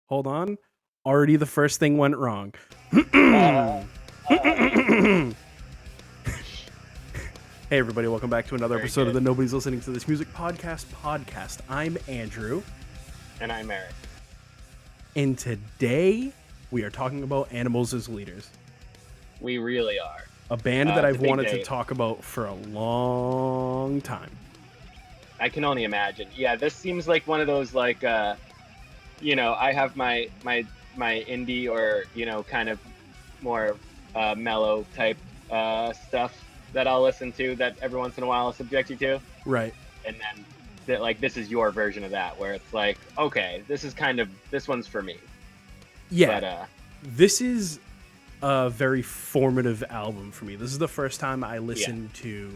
Hold on. Already the first thing went wrong. Uh, Hey everybody, welcome back to another Very episode of good. the Nobody's Listening to This Music podcast. I'm Andrew, And I'm Eric. and today we are talking about Animals as Leaders, We really are. a band that It's a I've big wanted day. to talk about for a long time. I can only imagine. Yeah, this seems like one of those I have my indie or kind of more mellow type stuff that I'll listen to that every once in a while I'll subject you to, Right. and then this is your version of that where it's like, okay, this one's for me. Yeah. But This is a very formative album for me. This is the first time I listened to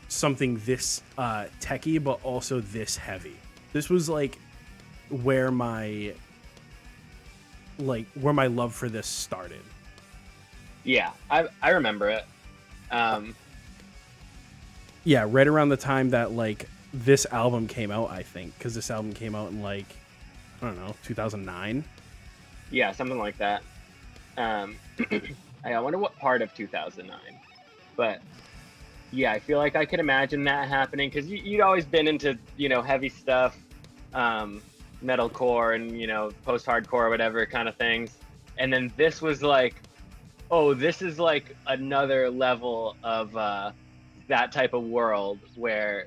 something this techie, but also this heavy. This was like where my love for this started. yeah, I remember it. Yeah, right around the time that like this album came out, I think, because this album came out in like, I don't know, 2009. Yeah, something like that. I wonder what part of 2009. But yeah, I feel like I could imagine that happening because you'd always been into, heavy stuff, metalcore and, post-hardcore or whatever kind of things. And then this was like, oh, this is like another level of that type of world where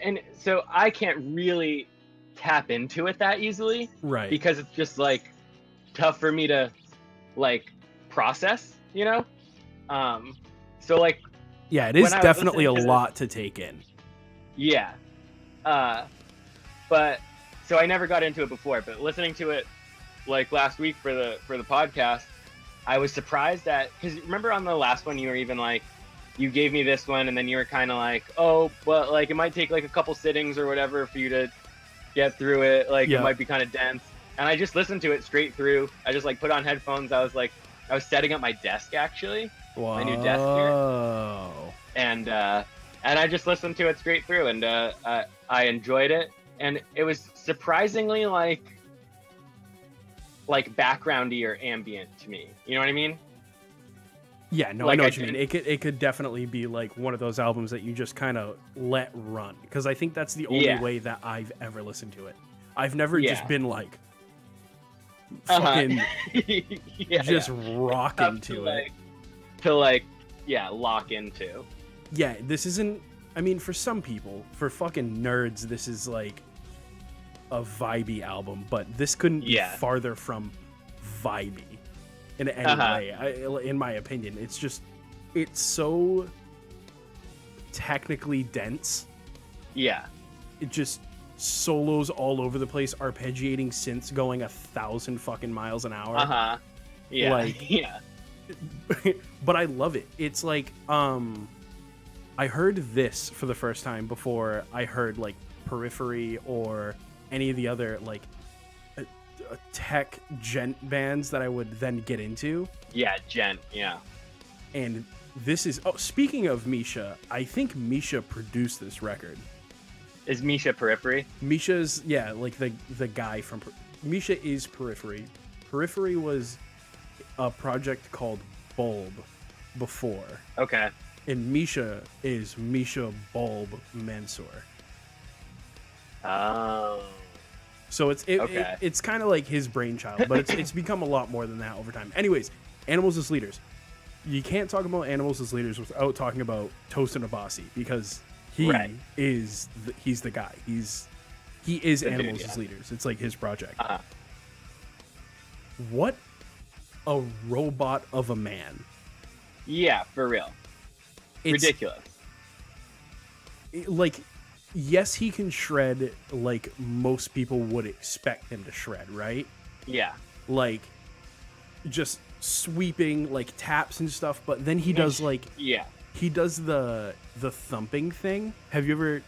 and so I can't really tap into it that easily Right. because it's just like tough for me to like process. So like Yeah, it is when I was definitely a listening to lot to take in. yeah. But so I never got into it before, but listening to it like last week for the podcast, I was surprised because remember on the last one you were even like, you gave me this one and then you were kind of like, oh, but like it might take like a couple sittings or whatever for you to get through it, like Yeah. it might be kind of dense. And I just listened to it straight through. I just like put on headphones. I was setting up my desk actually, my new desk here, and I just listened to it straight through, and I enjoyed it, and it was surprisingly like backgroundy or ambient to me. You know what I mean? Yeah, no, Like, I know I what you mean. didn't- It could definitely be like one of those albums that you just kind of let run, because I think that's the only Yeah. way that I've ever listened to it. I've never Yeah. just been like Uh-huh. fucking Yeah, just yeah. rocking Tough to it. Lock into. Yeah, this isn't. I mean, for some people, for fucking nerds, this is like a vibey album, but this couldn't be Yeah. farther from vibey in any Uh-huh. way. In my opinion, it's so technically dense. Yeah. It just solos all over the place, arpeggiating synths going 1,000 fucking miles an hour. Uh-huh. Yeah. Like- yeah. But I love it. It's like I heard this for the first time before I heard like Periphery or any of the other like tech gent bands that I would then get into. Yeah, Jen. Yeah. And this is speaking of Misha, I think Misha produced this record. Is Misha Periphery? Misha's like the guy from Misha is Periphery. Periphery was a project called Bulb before, Okay. and Misha is Misha Bulb Mansour. Oh. So Okay. it's kind of like his brainchild, but it's become a lot more than that over time. Anyways, Animals as Leaders. You can't talk about Animals as Leaders without talking about Tosin Abasi, because he Right. is he's the guy. He is The dude, Animals yeah. as Leaders. It's like his project. Uh-huh. What a robot of a man. Yeah, for real. It's Ridiculous. like, yes, he can shred like most people would expect him to shred, right? Yeah. Like just sweeping like taps and stuff, but then he does like Yeah. he does the thumping thing. Have you ever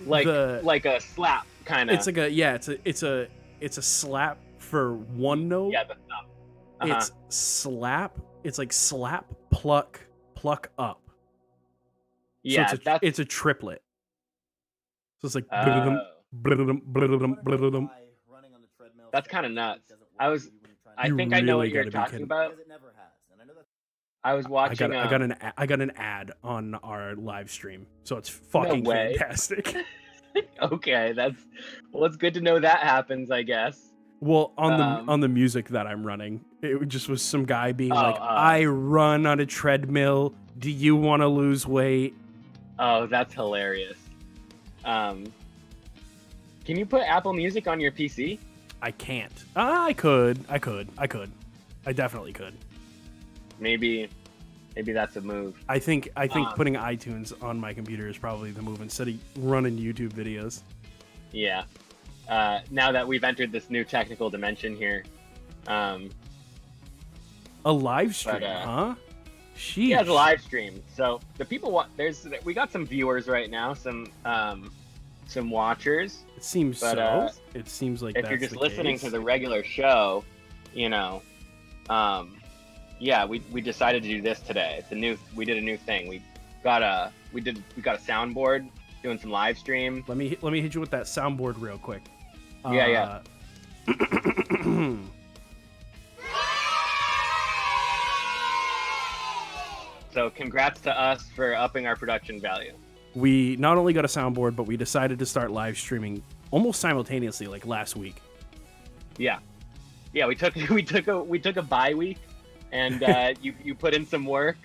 Like the- like a slap kind of. it's like it's a slap for one note. yeah, the thumb. Uh-huh. It's slap. It's like slap, pluck, pluck up. Yeah, so it's a triplet. So it's like Oh, bludum, bludum, bludum. that's kind of nuts. I You think I know really what you're gotta be talking kidding. about. I was I got watching. I got an ad on our live stream, so it's No fucking way. fantastic. Okay, well, it's good to know that happens, I guess. Well, Um, on the music that I'm running, it just was some guy being oh, like, "I run on a treadmill. Do you want to lose weight?" oh, that's hilarious. Can you put Apple Music on your PC? I can't. I could. I definitely could. Maybe that's a move. I think putting iTunes on my computer is probably the move instead of running YouTube videos. Yeah. Now that we've entered this new technical dimension here, A live stream, huh? Sheesh. yeah, it's a live stream. So the people we got some viewers right now, some watchers. It seems But, so. It seems like If that's you're just the listening case. to the regular show, you know, yeah, we decided to do this today. We did a new thing. We got a soundboard doing some live stream. Let me hit you with that soundboard real quick. Yeah. So congrats to us for upping our production value. We not only got a soundboard, but we decided to start live streaming almost simultaneously, like last week. Yeah, we took a bye week, and you put in some work,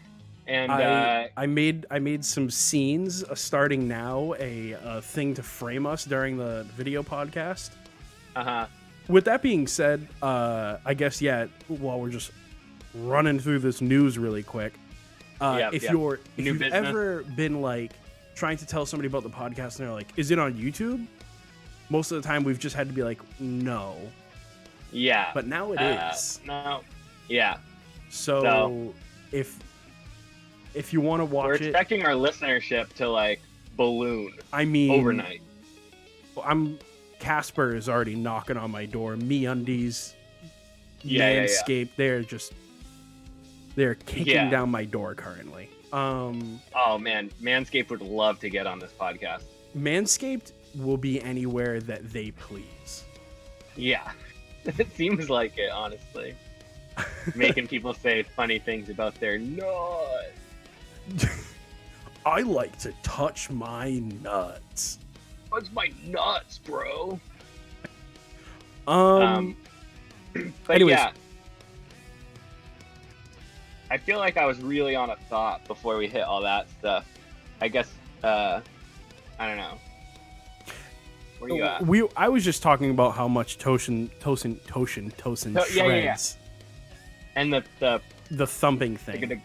and I made some scenes starting now, a thing to frame us during the video podcast. With that being said, I guess while we're just running through this news really quick, if you've ever been like trying to tell somebody about the podcast and they're like, "Is it on YouTube?" Most of the time, we've just had to be like, "No." Yeah. But now it is. No. Yeah. So if you want to watch We're it, expecting our listenership to like balloon. I mean, overnight. Casper is already knocking on my door. MeUndies, Yeah. Manscaped, they're kicking Yeah. down my door currently. Oh man, Manscaped would love to get on this podcast. Manscaped will be anywhere that they please. Yeah. It seems like it, honestly. Making people say funny things about their nuts. I like to touch my nuts. What's my nuts, bro? But anyways, yeah. I feel like I was really on a thought before we hit all that stuff. I guess, I don't know. Where you at? I was just talking about how much Toshin shreds. Yeah. And The thumping thing.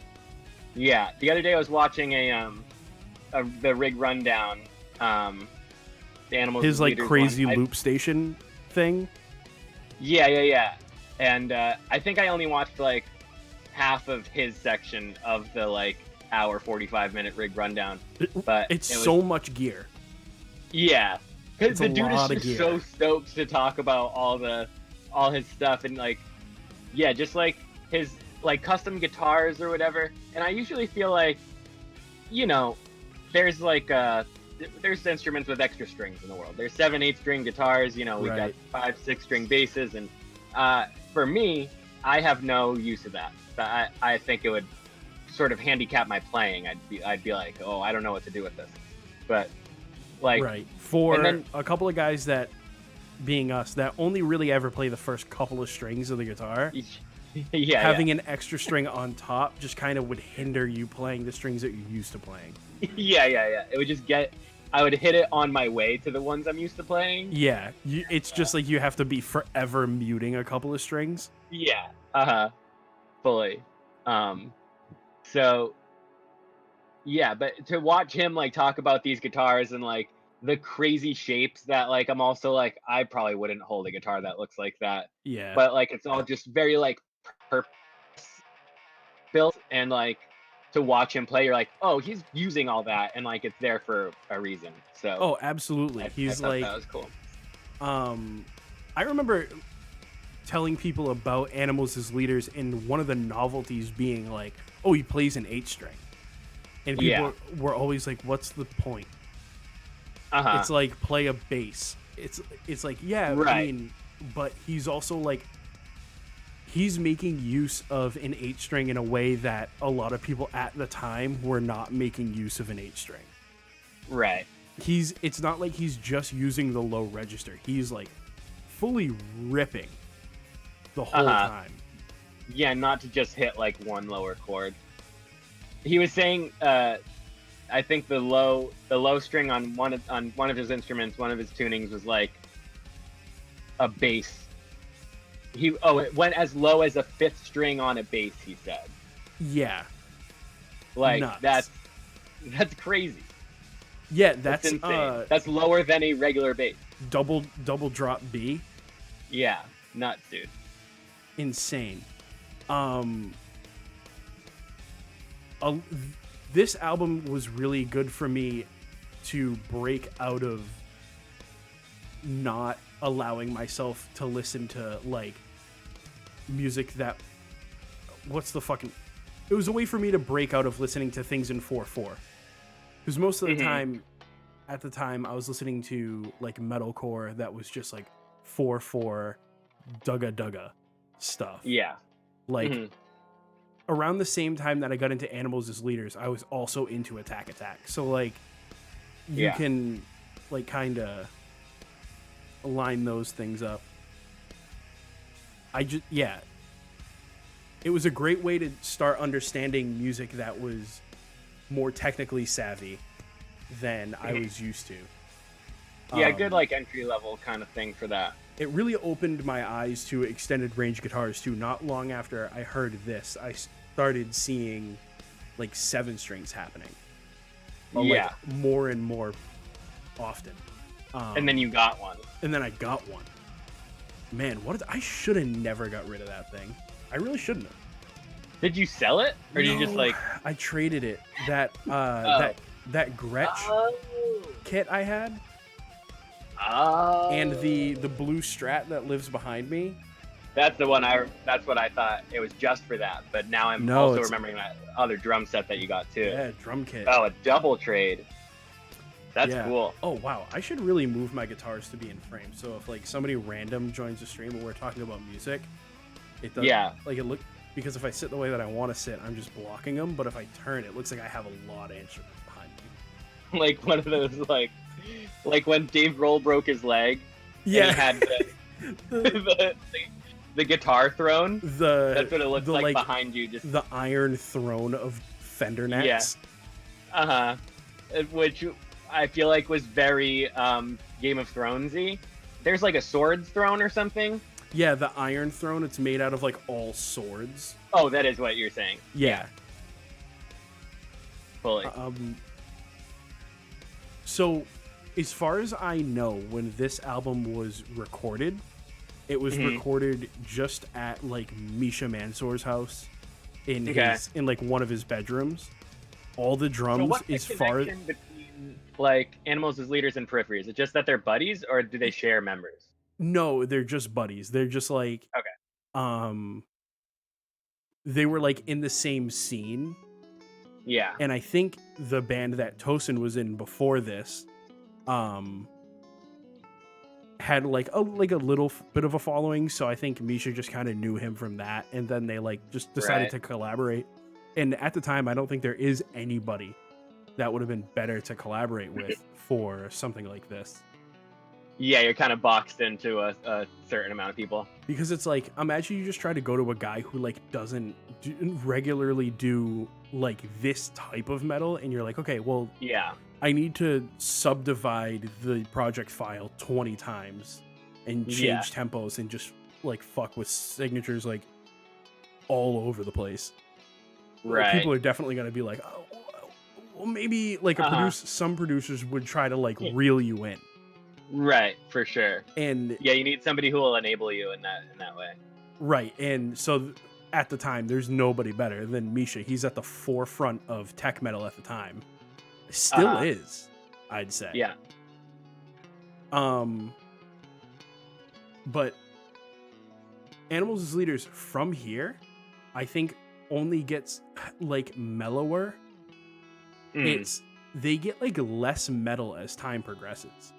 Yeah, the other day I was watching the Rig Rundown, the Animals. His like Leaders crazy one. loop station thing. Yeah. And I think I only watched like half of his section of the like hour 45-minute Rig Rundown, but It's so much gear. Yeah, because It's a the dude lot is of just gear. so stoked to talk about all his stuff and like, yeah, just like his like custom guitars or whatever. And I usually feel like, you know, there's like there's instruments with extra strings in the world. There's 7/8 string guitars. You know, we've Right. got 5/6 string basses, and for me, I have no use of that. I think it would sort of handicap my playing. I'd be like, oh, I don't know what to do with this. But like, Right. For and then- a couple of guys that, being us, that only really ever play the first couple of strings of the guitar, yeah, having an extra string on top just kind of would hinder you playing the strings that you're used to playing. yeah. It would just I would hit it on my way to the ones I'm used to playing. Yeah, it's just like you have to be forever muting a couple of strings. Yeah. Fully. So yeah, but to watch him like talk about these guitars and like the crazy shapes that like I'm also like I probably wouldn't hold a guitar that looks like that. Yeah. But like it's all just very like purpose built, and like to watch him play, you're like, oh, he's using all that, and like it's there for a reason. So Oh, absolutely. I He's thought like, that was cool. I remember telling people about Animals as Leaders, and one of the novelties being like, oh, he plays an 8 string. And people were always like, what's the point? It's like play a bass. It's like, yeah, Right. I mean, but he's also like, he's making use of an 8-string in a way that a lot of people at the time were not making use of an 8-string. Right. It's not like he's just using the low register. He's like fully ripping the whole time. Yeah, not to just hit like one lower chord. He was saying, I think the low string on one of his instruments, one of his tunings was like a bass. It went as low as a 5th string on a bass. He said. Yeah. Like Nuts. that's crazy. Yeah, That's insane. That's lower than a regular bass. Double drop B. Yeah, nuts, dude. Insane. This album was really good for me to break out of not allowing myself to listen to like music that it was a way for me to break out of listening to things in 4/4, because most of the time at the time I was listening to like metalcore that was just like 4/4 dugga stuff. Yeah. Like around the same time that I got into Animals as Leaders, I was also into Attack Attack. So like you can like kind of line those things up. It was a great way to start understanding music that was more technically savvy than I was used to. Yeah, good like entry level kind of thing for that. It really opened my eyes to extended range guitars too. Not long after I heard this, I started seeing like 7 strings happening. Like, more and more often. And then you got one. And then I got one. Man, I should have never got rid of that thing. I really shouldn't have. Did you sell it, or did you just like? I traded it. That Gretsch kit I had. Oh. And the blue Strat that lives behind me. That's the one that's what I thought it was just for that. But now I'm also remembering that other drum set that you got too. Yeah, drum kit. Oh, a double trade. That's cool. Oh wow, I should really move my guitars to be in frame. So if like somebody random joins the stream and we're talking about music, it does like it look, because if I sit the way that I want to sit, I'm just blocking them. But if I turn, it looks like I have a lot of instruments behind me. Like one of those like when Dave Grohl broke his leg. Yeah. And he had the guitar throne. That's what it looks like behind you. Just the iron throne of Fender necks. Yeah. Which I feel like was very Game of Thronesy. There's like a swords throne or something. Yeah, the Iron Throne. It's made out of like all swords. Oh, that is what you're saying. Yeah. Fully. So, as far as I know, when this album was recorded, it was recorded just at like Misha Mansour's house in like one of his bedrooms. All the drums, so what's the connection between like Animals as Leaders and Periphery? Is it just that they're buddies, or do they share members? No, they're just buddies. They're just like they were like in the same scene. Yeah. And I think the band that Tosin was in before this had like a little bit of a following, so I think Misha just kind of knew him from that, and then they like just decided to collaborate. And at the time, I don't think there is anybody that would have been better to collaborate with for something like this. Yeah, you're kind of boxed into a certain amount of people. Because it's like, imagine you just try to go to a guy who like doesn't regularly do like this type of metal, and you're like, okay, well, I need to subdivide the project file 20 times and change tempos and just like fuck with signatures like all over the place. Right. People are definitely going to be like, oh, well, maybe like some producers would try to like reel you in. Right, for sure. And yeah, you need somebody who will enable you in that way. Right, and so at the time, there's nobody better than Misha. He's at the forefront of tech metal at the time. Still is, I'd say. Yeah. But Animals as Leaders from here, I think only gets like mellower. It's they get like less metal as time progresses.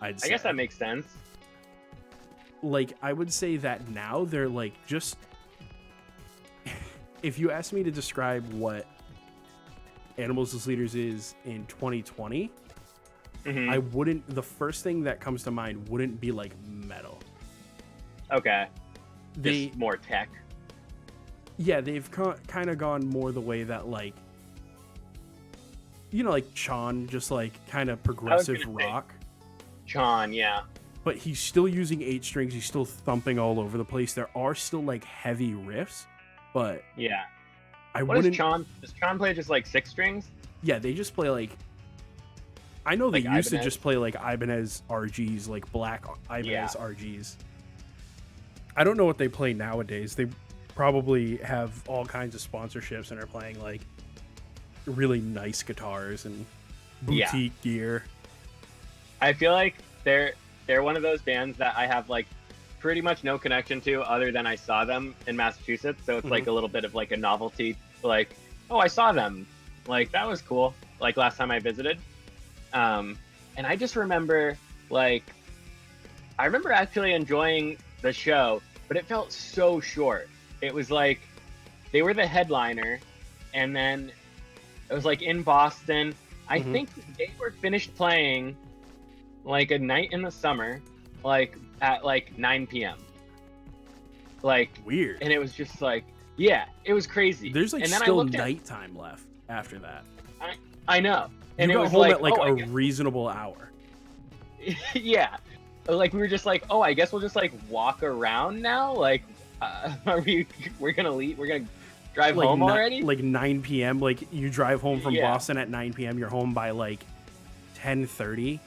I'd say. I guess that makes sense. Like, I would say that now they're like just. If you ask me to describe what Animals as Leaders is in 2020, I wouldn't. The first thing that comes to mind wouldn't be like metal. Okay. They Just more tech. Yeah, they've kind of gone more the way that like, like Chan, just like kind of progressive rock. Chan, yeah. But he's still using 8 strings. He's still thumping all over the place. There are still like heavy riffs, but yeah. What does Chan? Does Chan play just like 6 strings? Yeah, they just play like. I know they like used Ibanez? to just play like Ibanez RGs, like black Ibanez RGs. I don't know what they play nowadays. They probably have all kinds of sponsorships and are playing like really nice guitars and boutique gear. I feel like they're one of those bands that I have like pretty much no connection to other than I saw them in Massachusetts. So it's like a little bit of like a novelty, like, oh, I saw them. Like, that was cool. Like last time I visited. And I just remember I remember actually enjoying the show, but it felt so short. It was like they were the headliner, and then it was like in Boston. I think they were finished playing like a night in the summer, like at like 9 p.m. Like weird. And it was just like, yeah, it was crazy. There's like and then still nighttime left after that. I know. And you it got was home like, at like a reasonable hour. Yeah. Like we were just like, oh, I guess we'll just like walk around now. Like, we're gonna leave. We're gonna drive home already. Like 9 p.m. Like you drive home from Boston at 9 p.m. You're home by like 10:30.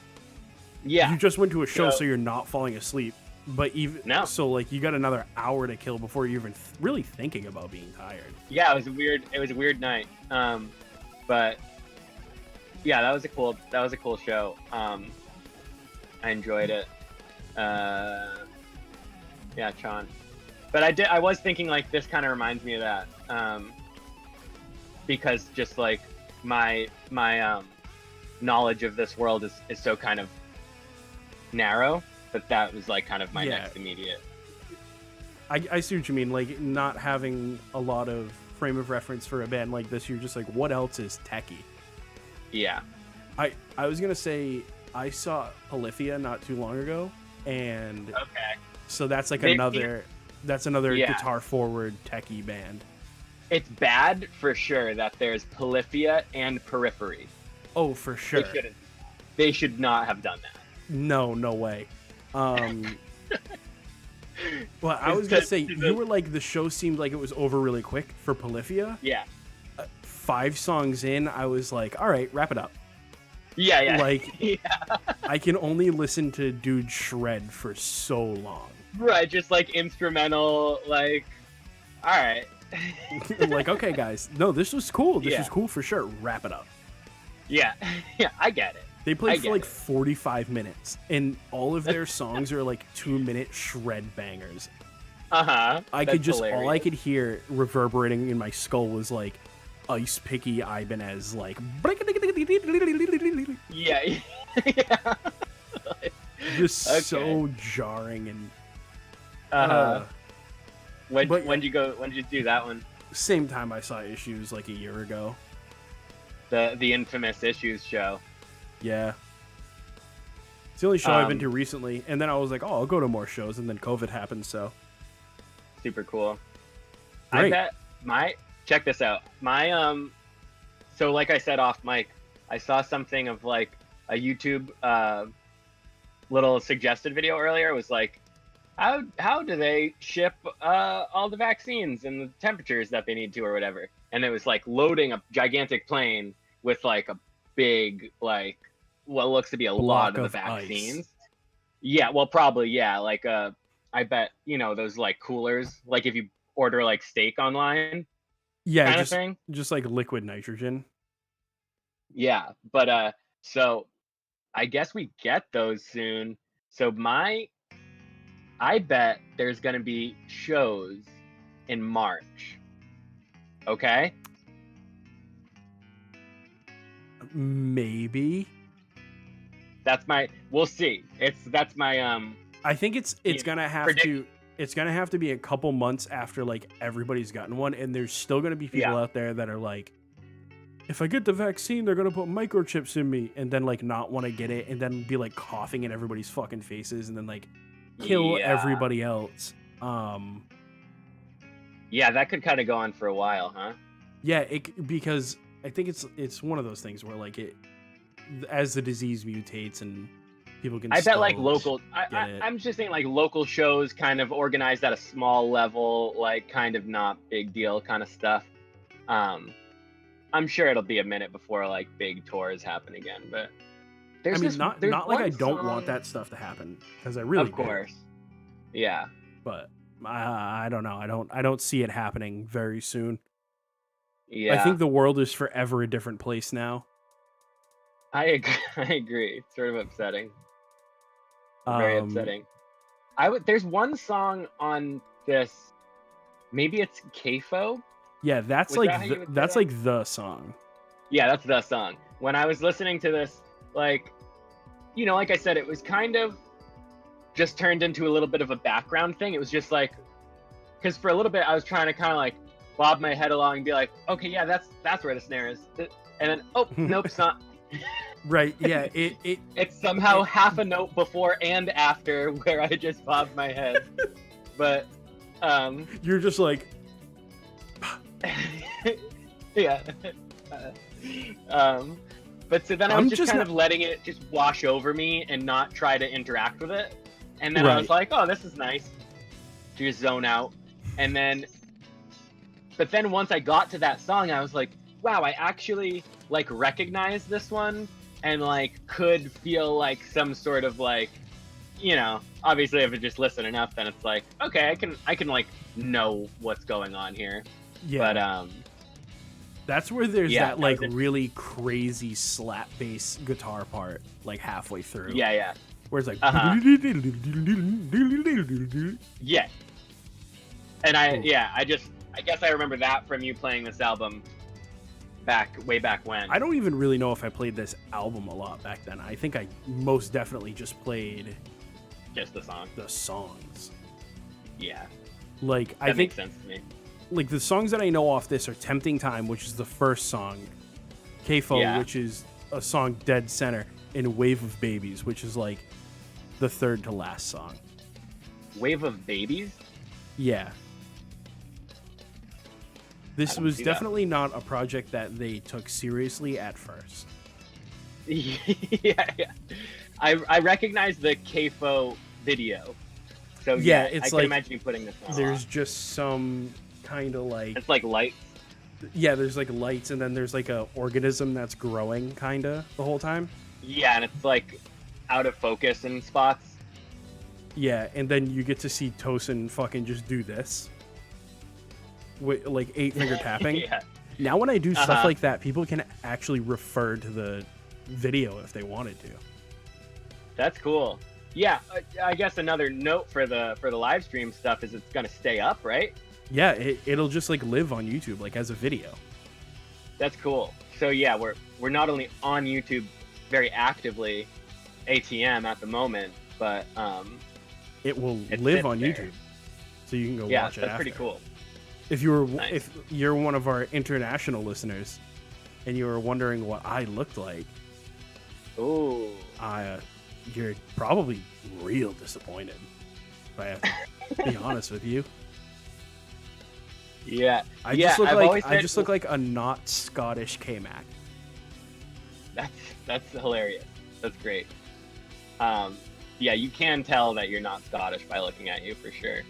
Yeah. You just went to a show, so you're not falling asleep. But No. So like you got another hour to kill before you're even really thinking about being tired. Yeah, it was a weird night. But yeah, that was a cool show. I enjoyed it. Yeah, Chan. But I was thinking like this kind of reminds me of that. Because just like my knowledge of this world is so kind of narrow, but that was like kind of my next immediate. I see what you mean. Like not having a lot of frame of reference for a band like this, you're just like, what else is techie? Yeah. I was gonna say I saw Polyphia not too long ago, and so that's like another guitar forward techie band. It's bad for sure that there's Polyphia and Periphery. Oh, for sure. They should not have done that. No way. Well, I was gonna say you were like the show seemed like it was over really quick for Polyphia. Yeah. 5 songs in, I was like, all right, wrap it up. Yeah. Like, I can only listen to dude shred for so long. Right, just like instrumental, like, all right. Like, okay, guys, no, this was cool. This was cool for sure. Wrap it up. Yeah, I get it. They played for like 45 minutes, and all of their songs are like 2-minute shred bangers. I could just hilarious. All I could hear reverberating in my skull was like Ice Picky Ibanez, like yeah. Just so jarring and. When did you do that one? Same time I saw Issues like a year ago. The infamous Issues show. Yeah. It's the only show I've been to recently, and then I was like, oh, I'll go to more shows, and then COVID happened, so. Super cool. Great. I bet check this out. So like I said off mic, I saw something of like a YouTube little suggested video earlier. It was like, how do they ship all the vaccines and the temperatures that they need to or whatever? And it was like loading a gigantic plane with like a big, like what looks to be a lot of the vaccines. Ice. Yeah, well, probably, yeah. Like I bet, those like coolers, like if you order like steak online. Yeah, kind of thing. Just like liquid nitrogen. Yeah, but so I guess we get those soon. So I bet there's gonna be shows in March. Okay? maybe. We'll see. That's my I think it's gonna have predict- to it's gonna have to be a couple months after like everybody's gotten one, and there's still gonna be people out there that are like, if I get the vaccine, they're gonna put microchips in me, and then like not want to get it, and then be like coughing in everybody's fucking faces, and then like kill everybody else. Yeah, that could kind of go on for a while, huh? Yeah, because I think it's one of those things where like as the disease mutates and people can. I bet like local. I'm just saying like local shows, kind of organized at a small level, like kind of not big deal kind of stuff. I'm sure it'll be a minute before like big tours happen again, but I mean, not like I don't want that stuff to happen, because I really of course, yeah. But I don't know. I don't see it happening very soon. Yeah, I think the world is forever a different place now. I agree. It's sort of upsetting. Very upsetting. There's one song on this. Maybe it's Kfo. Yeah, that's that's like the song. Yeah, that's the song. When I was listening to this, like, you know, like I said, it was kind of just turned into a little bit of a background thing. It was just like, because for a little bit I was trying to kind of like bob my head along and be like, okay, yeah, that's where the snare is, and then nope, it's not. Right. Yeah. It's somehow half a note before and after where I just bobbed my head, but you're just like. Yeah. But so then I was just kind of letting it just wash over me and not try to interact with it. And then I was like, oh, this is nice to just zone out. But then once I got to that song, I was like, wow, I actually like recognize this one and like could feel like some sort of like, you know, obviously if I just listen enough, then it's like, okay, I can like know what's going on here. Yeah. But that's where there's that like really crazy slap bass guitar part like halfway through. Yeah. Where it's like yeah. And I guess I remember that from you playing this album way back when. I don't even really know if I played this album a lot back then. I think I most definitely just played just the songs. Yeah. Like that makes sense to me. Like the songs that I know off this are Tempting Time, which is the first song, Kfo, which is a song dead center, and Wave of Babies, which is like the third to last song. Wave of Babies? Yeah. This was definitely not a project that they took seriously at first. Yeah. I recognize the Kfo video. So it's I can imagine you putting this on. There's just some kind of like... It's like lights. Yeah, there's like lights, and then there's like a organism that's growing kind of the whole time. Yeah, and it's like out of focus in spots. Yeah, and then you get to see Tosin fucking just do this. With like 8-finger tapping. Yeah. Now when I do stuff like that, people can actually refer to the video if they wanted to. That's cool. Yeah, I guess another note for the live stream stuff is it's gonna stay up, right? Yeah, it'll just like live on YouTube like as a video. That's cool. So yeah, we're not only on YouTube very actively, ATM at the moment, but it will live on YouTube, so you can go watch it. Yeah, that's pretty cool. If you're one of our international listeners, and you were wondering what I looked like, you're probably real disappointed. If I have to be honest with you. Yeah, I just look like a not Scottish K-Mac. That's hilarious. That's great. Yeah, you can tell that you're not Scottish by looking at you for sure.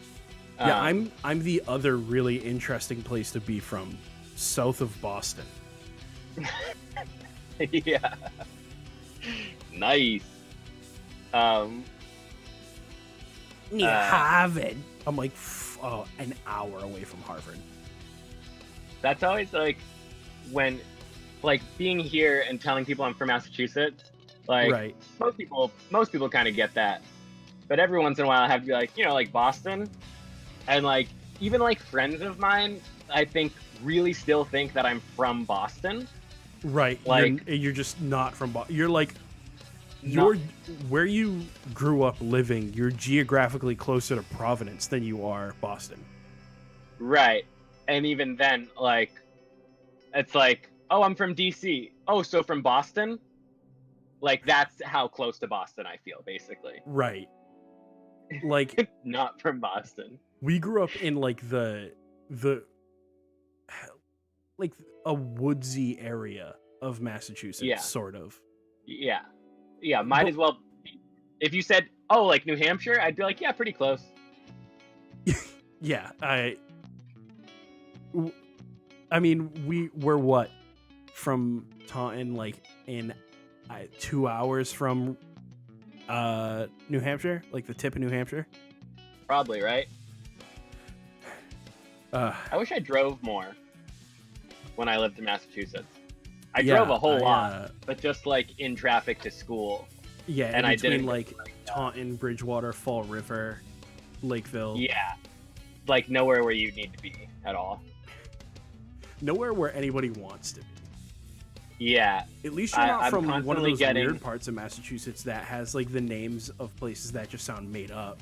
Yeah, I'm the other really interesting place to be from, south of Boston. Yeah. Nice. Harvard. I'm like an hour away from Harvard. That's always like when, like being here and telling people I'm from Massachusetts. Like most people kind of get that, but every once in a while I have to be like, like Boston, and like even like friends of mine, I think really still think that I'm from Boston, Right. Like, you're just not from Boston. You're like, not- where you grew up living, you're geographically closer to Providence than you are Boston. right. And even then, like, it's like, oh, I'm from DC. Oh, so from Boston? Like, that's how close to Boston I feel, basically. Right. Like, Not from Boston. we grew up in like the like a woodsy area of Massachusetts, Yeah. sort of. Yeah. Yeah, might But- as well. If you said, oh, like New Hampshire, I'd be like, yeah, pretty close. Yeah, I mean, we're what from Taunton, like in 2 hours from New Hampshire, like the tip of New Hampshire. Probably, right? I wish I drove more when I lived in Massachusetts. I drove a whole lot, but just like in traffic to school. Yeah, And and I between didn't like Taunton, Bridgewater, Fall River, Lakeville. Yeah. Like nowhere where you need to be at all. Nowhere where anybody wants to be. Yeah. At least you're not I'm from one of constantly those getting- weird parts of Massachusetts that has like the names of places that just sound made up,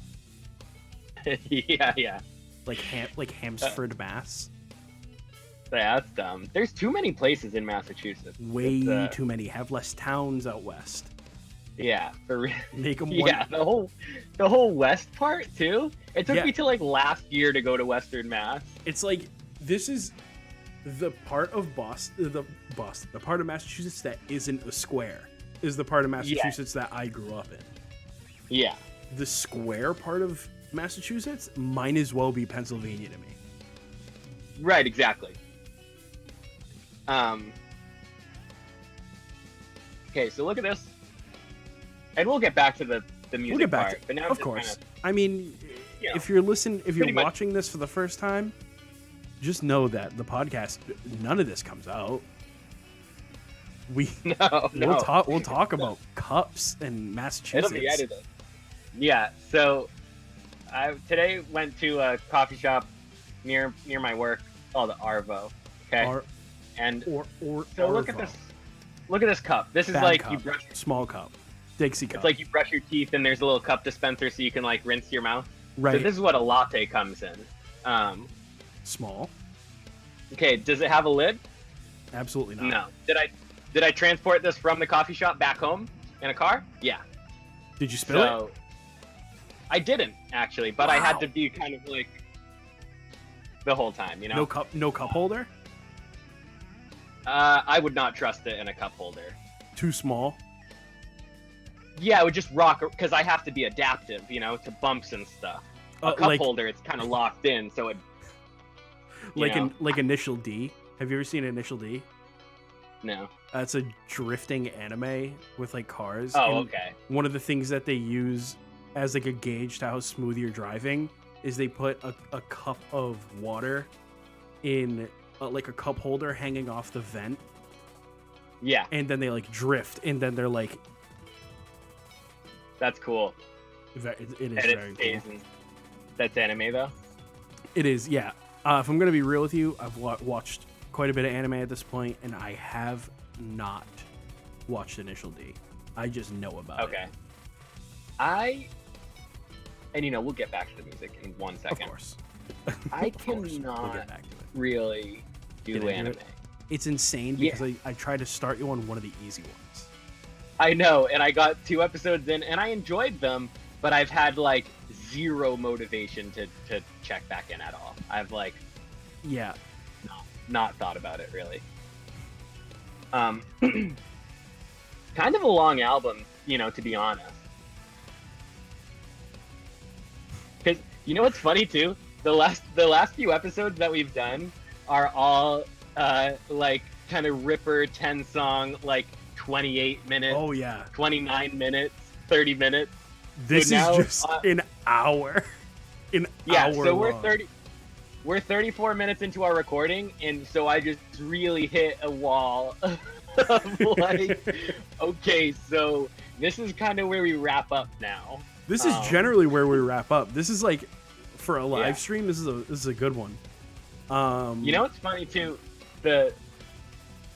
Yeah. like Hampsford, Mass. Yeah, that's dumb. There's too many places in Massachusetts. Way It's, too many. Have less towns out west. Yeah, for real. Make them Yeah, the whole west part too. It took Yeah. me till like last year to go to Western Mass. It's like this is the part of the part of Massachusetts that isn't a square is the part of Massachusetts that I grew up in. Yeah, The square part of Massachusetts might as well be Pennsylvania to me. right, exactly. Okay, so look at this, and we'll get back to the music We'll get back part. to, But now I'm of just course. kinda, I mean, you know, if you're pretty much- watching this for the first time, just know that the podcast, none of this comes out. no, We'll talk about cups and It'll Massachusetts. be edited. Yeah. So, I today went to a coffee shop near my work called Arvo. Okay, Or and or so look at Arvo. this. Look at this cup. This is Bad like cup. you brush. Small cup, Dixie cup. It's like you brush your teeth and there's a little cup dispenser so you can like rinse your mouth. right, So this is what a latte comes in. small. Okay, does it have a lid? Absolutely not. No. Did I transport this from the coffee shop back home in a car? Yeah. Did you spill it? So I didn't actually, but I had Wow. to be kind of like the whole time, you know. No cup holder. I would not trust it in a cup holder. Too small. Yeah, it would just rock because I have to be adaptive, you know, to bumps and stuff. A cup Like holder, it's kind of locked in, so it. you know. like Initial D. Have you ever seen Initial D? No. It's a drifting anime with like cars. Oh, and okay. One of the things that they use as like a gauge to how smooth you're driving is they put a cup of water in like a cup holder hanging off the vent, Yeah, and then they like drift, and then they're like that's cool. it is And very it cool. stays in. That's anime though. It is, yeah. If I'm gonna be real with you, I've watched quite a bit of anime at this point, and I have not watched Initial D. I just know about it. Okay. And you know, we'll get back to the music in 1 Of second. course. I Of course. We'll cannot get back to it. really Get do into anime. it. It's insane Yeah. because I tried to start you on one of the easy ones. I know, and I got 2 episodes in, and I enjoyed them, but I've had like zero motivation to check back in at all. I've like Yeah. not thought about it really. Kind of a long album, you know, to be honest. Because you know what's funny too? The last few episodes that we've done are all like kind of Ripper 10 song, like 28 minutes, Oh yeah. 29 minutes, 30 minutes. This now, is just an hour. An Yeah, hour so long. we're 34 minutes into our recording, and so I just really hit a wall of like, okay, so this is kind of where we wrap up now. This is generally where we wrap up. This is like for a live Yeah. stream. This is a good one. You know what's funny too? The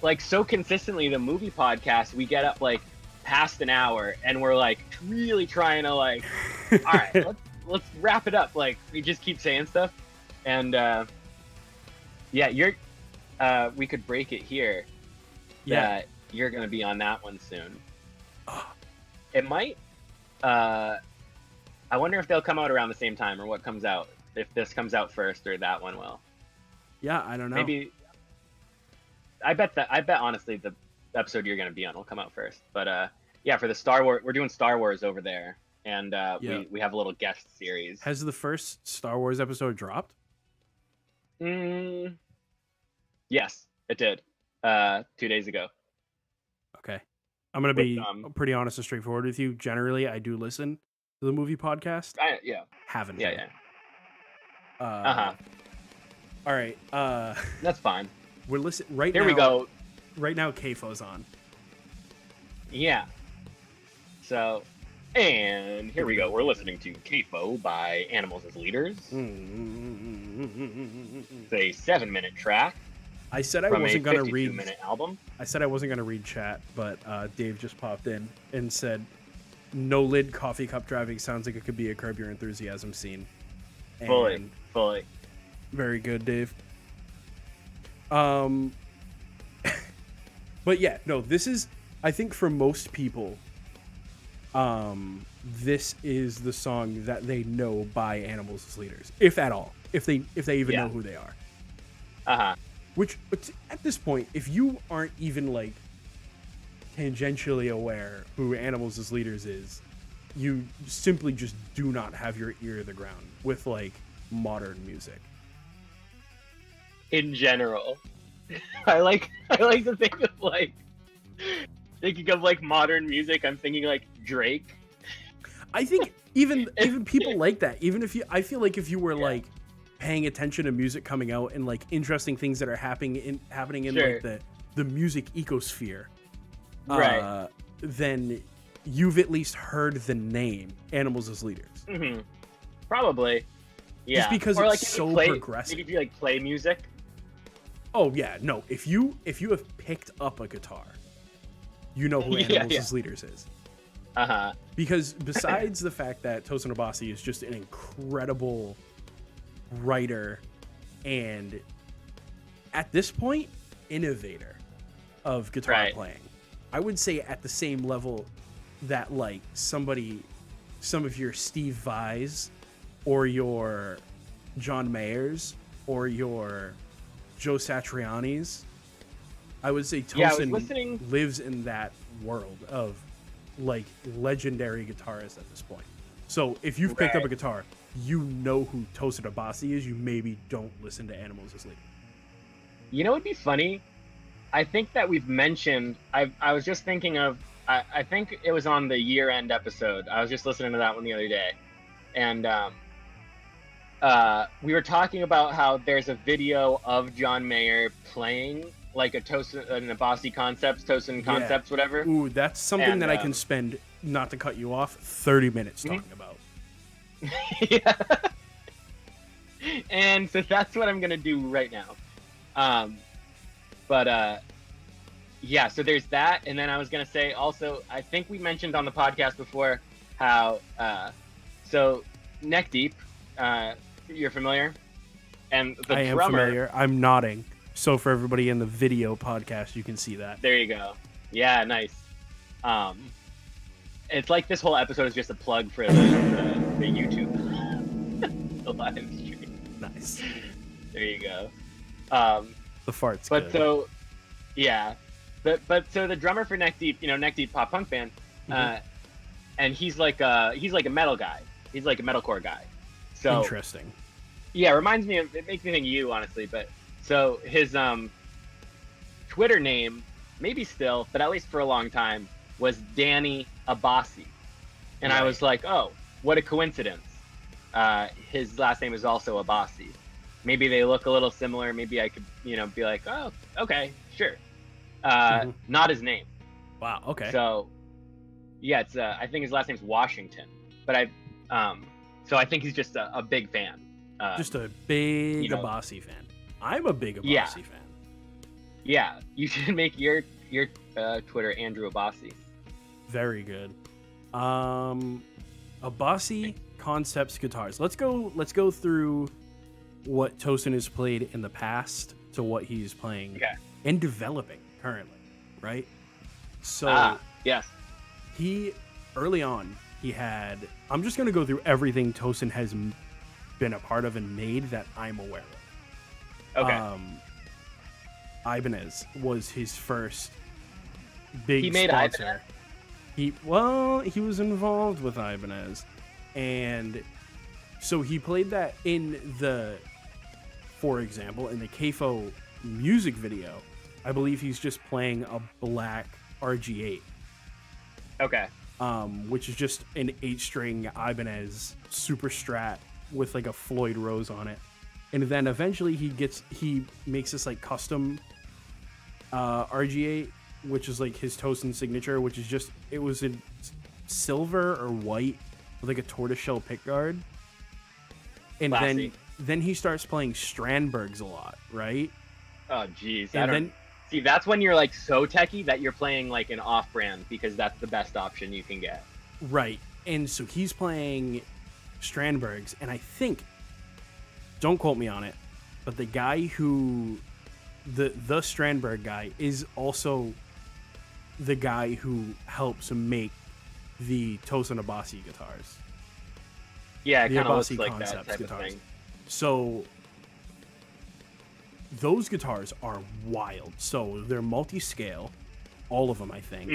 like so consistently the movie podcast, we get up like past an hour and we're like really trying to like, all right, let's wrap it up. Like we just keep saying stuff, and we could break it here. That you're gonna be on that one soon. It might. I wonder if they'll come out around the same time or what comes out. If this comes out first or that one will. Yeah, I don't know. Maybe. I bet honestly the episode you're gonna be on will come out first. But yeah, for the Star Wars, we're doing Star Wars over there, and we have a little guest series. Has the first Star Wars episode dropped? Yes, it did. 2 days ago. Okay. I'm going to be pretty honest and straightforward with you. Generally, I do listen to the movie podcast. Yeah. Haven't. Yeah. All right. That's fine. We're listening right now. Here we go. Right now, KFO's on. Yeah. So, and here we go. We're listening to KFO by Animals as Leaders. It's a 7-minute track. I said I wasn't going to read. 52-minute album. I said I wasn't going to read chat, but Dave just popped in and said, "No lid coffee cup driving sounds like it could be a Curb Your Enthusiasm scene." And Fully. Very good, Dave. But yeah, no, this is, I think for most people, this is the song that they know by Animals as Leaders, if at all, if they even know who they are. Which, at this point, if you aren't even like tangentially aware who Animals as Leaders is, you simply just do not have your ear to the ground with like modern music. In general, I like to think of like thinking of like modern music. I'm thinking like Drake. I think even people like that. Even if I feel like if you were like paying attention to music coming out and like interesting things that are happening in like the music ecosphere, right? Then you've at least heard the name Animals as Leaders. Mm-hmm. Probably, yeah. Just because or it's like so progressive. Maybe if you like play music. Oh yeah, no. If you have picked up a guitar, you know who Animals as Leaders is. Because besides the fact that Tosin Abasi is just an incredible writer and at this point innovator of guitar playing, I would say at the same level that like some of your Steve Vai's or your John Mayer's or your Joe Satriani's, I would say Tosin lives in that world of like legendary guitarists at this point. So if you've picked up a guitar, you know who Tosin Abasi is. You maybe don't listen to Animals as Leaders. You know, it'd be funny. I think that we've mentioned. I was just thinking of. I think it was on the year-end episode. I was just listening to that one the other day, and we were talking about how there's a video of John Mayer playing like an Abasi concepts, whatever. Ooh, that's something that I can spend, not to cut you off, 30 minutes talking about. Yeah. And so that's what I'm gonna do right now. Yeah, so there's that, and then I was gonna say also, I think we mentioned on the podcast before how so Neck Deep, you're familiar? And the I am familiar. I'm nodding. So for everybody in the video podcast, you can see that. There you go. Yeah, nice. It's like this whole episode is just a plug for the YouTube, the live stream. Nice. There you go. The fart's but good. So, yeah. But so the drummer for Neck Deep, Neck Deep pop punk band, and he's like a metal guy. He's like a metalcore guy. So interesting. Yeah, it makes me think of you, honestly. But so his Twitter name, maybe still, but at least for a long time, was Danny Abasi. And I was like, oh, what a coincidence. His last name is also Abasi. Maybe they look a little similar. Maybe I could, be like, oh, okay, sure. Not his name. Wow, okay. So, yeah, it's I think his last name's Washington. But so I think he's just a big fan. Just a big Abasi fan. I'm a big Abasi fan. Yeah, you should make your Twitter Andrew Abbasi. Very good. Abbasi Concepts Guitars. Let's go through what Tosin has played in the past to what he's playing and developing currently, right? So yes. he early on he had. I'm just gonna go through everything Tosin has been a part of and made that I'm aware of. Okay. Ibanez was his first big He made sponsor. He was involved with Ibanez, and so he played that for example, in the KFO music video. I believe he's just playing a black RG8. Okay. Which is just an 8-string Ibanez Super Strat with like a Floyd Rose on it. And then eventually he makes this like custom RG8, which is like his Tosin signature, which is just, it was in silver or white with like a tortoiseshell pickguard. And Classy. then he starts playing Strandbergs a lot, right? Oh geez. See, that's when you're like so techie that you're playing like an off-brand, because that's the best option you can get. Right. And so he's playing Strandbergs, and I think, don't quote me on it, but the guy who the Strandberg guy is also the guy who helps make the Tosin Abbasi guitars. Yeah, it The kind of looks Abbasi like that Concepts type guitars. of thing. So those guitars are wild. So they're multi-scale, all of them, I think.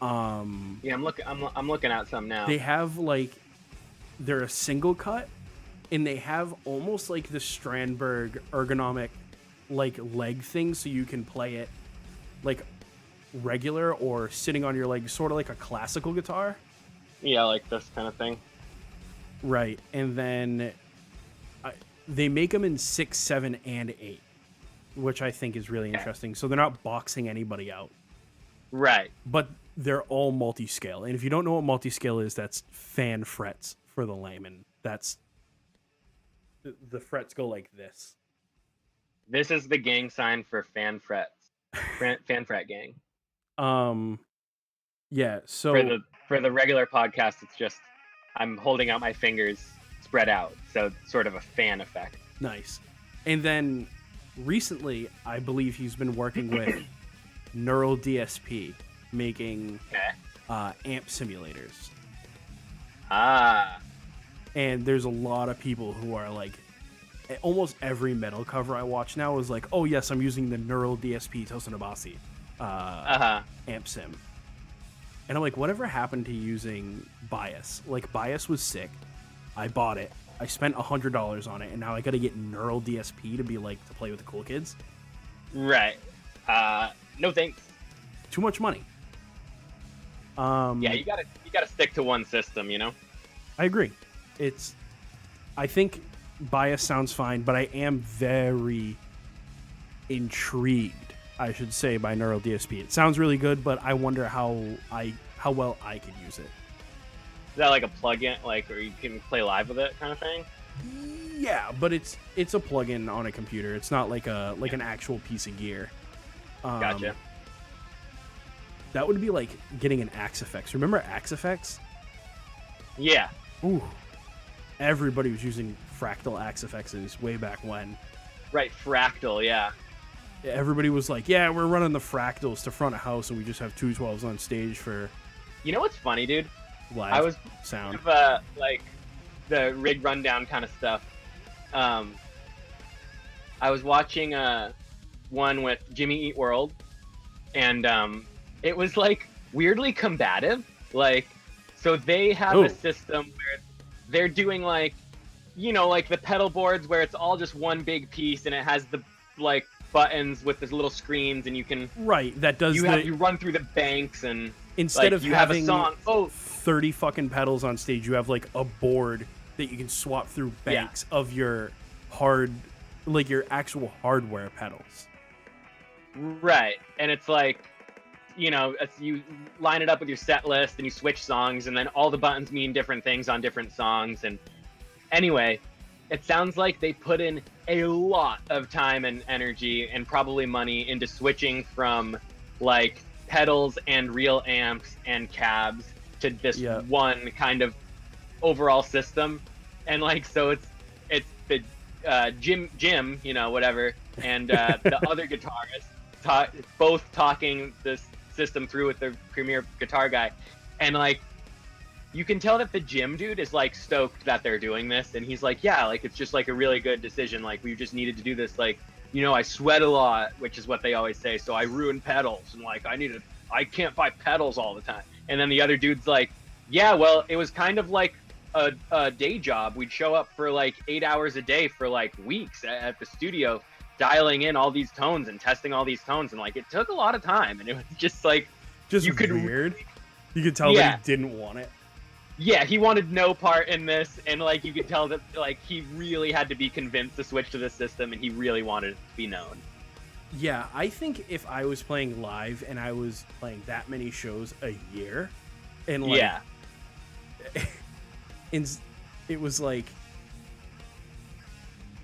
Yeah, I'm looking at some now. They have like, they're a single cut, and they have almost like the Strandberg ergonomic like leg thing, so you can play it like regular or sitting on your leg, sort of like a classical guitar. Yeah, like this kind of thing. Right. And then they make them in 6, 7, and 8, which I think is really interesting. So they're not boxing anybody out. Right. But they're all multi-scale. And if you don't know what multi-scale is, that's fan frets for the layman. That's the frets go like this. This is the gang sign for fan frets. Fan fret gang. Yeah, so for the regular podcast, it's just I'm holding out my fingers spread out, so sort of a fan effect. nice. And then recently, I believe he's been working with Neural DSP, making amp simulators. And there's a lot of people who are like, almost every metal cover I watch now is like, oh yes, I'm using the Neural DSP Tosin Abbasi amp sim. And I'm like, whatever happened to using Bias? Like, Bias was sick. I bought it. I spent $100 on it, and now I got to get Neural DSP to be like, to play with the cool kids. Right. No thanks. Too much money. Yeah, you gotta stick to one system, you know? I agree. I think Bias sounds fine, but I am very intrigued, I should say, by Neural DSP. It sounds really good, but I wonder how well I could use it. Is that like a plugin, like, or you can play live with it kind of thing? Yeah, but it's a plugin on a computer. It's not like an actual piece of gear. Gotcha. That would be like getting an Axe-Fx. Remember Axe-Fx? Yeah. Ooh. Everybody was using Fractal Axe-Fx's way back when. Right, Fractal, yeah. Everybody was like, yeah, we're running the Fractals to front a house, and we just have 212s on stage for You know what's funny, dude? live sound. Like the rig rundown kind of stuff. I was watching one with Jimmy Eat World, and it was like weirdly combative. Like, so they have a system where they're doing like, you know, like the pedal boards where it's all just one big piece and it has the like buttons with the little screens, and you can that does you run through the banks, and instead like, of you having have a song 30 fucking pedals on stage, you have like a board that you can swap through banks of your your actual hardware pedals. Right. And it's like, you know, you line it up with your set list and you switch songs, and then all the buttons mean different things on different songs. And anyway, it sounds like they put in a lot of time and energy and probably money into switching from like pedals and real amps and cabs to this one kind of overall system. And like, so it's the Jim, you know, whatever, and the other guitarist both talking this system through with the premier guitar guy, and like, you can tell that the Jim dude is like stoked that they're doing this, and he's like, yeah, like it's just like a really good decision, like we just needed to do this, like, you know, I sweat a lot, which is what they always say, so I ruin pedals, and like I can't buy pedals all the time. And then the other dude's like, yeah, well, it was kind of like a day job. We'd show up for like 8 hours a day for like weeks at the studio, dialing in all these tones and testing all these tones, and like it took a lot of time, and it was just like weird. You could tell that he didn't want it. Yeah, he wanted no part in this, and like you could tell that like he really had to be convinced to switch to this system, and he really wanted it to be known. Yeah, I think if I was playing live and I was playing that many shows a year, and like, it was like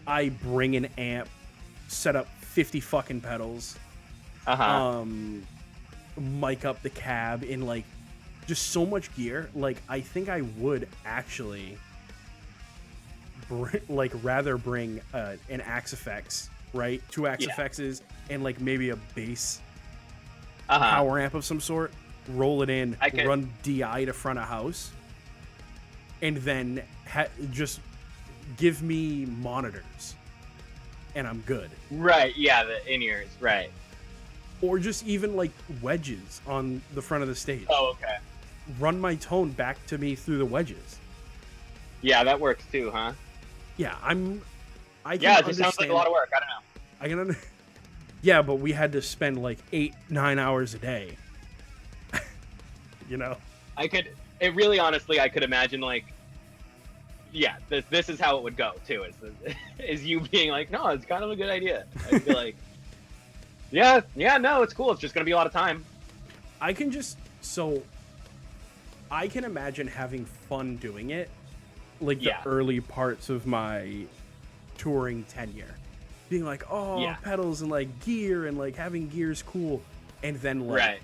I bring an amp, set up 50 fucking pedals, mic up the cab in like just so much gear. Like I think I would actually rather bring an Axe FX, right? 2 Axe FXs and like maybe a bass power amp of some sort. Roll it in, run DI to front of house, and then just give me monitors, and I'm good. Right, yeah, the in-ears, right. Or just even like wedges on the front of the stage. Oh, okay. Run my tone back to me through the wedges. Yeah, that works too, huh? Yeah, it just sounds like a lot of work. I don't know. Yeah, but we had to spend like 8-9 hours a day. You know? Honestly, I could imagine like, yeah, this is how it would go too. Is you being like, no, it's kind of a good idea. I'd be like, yeah, no, it's cool. It's just gonna be a lot of time. I can imagine having fun doing it, like the early parts of my touring tenure, being like, pedals and like gear and like having gear's cool, and then like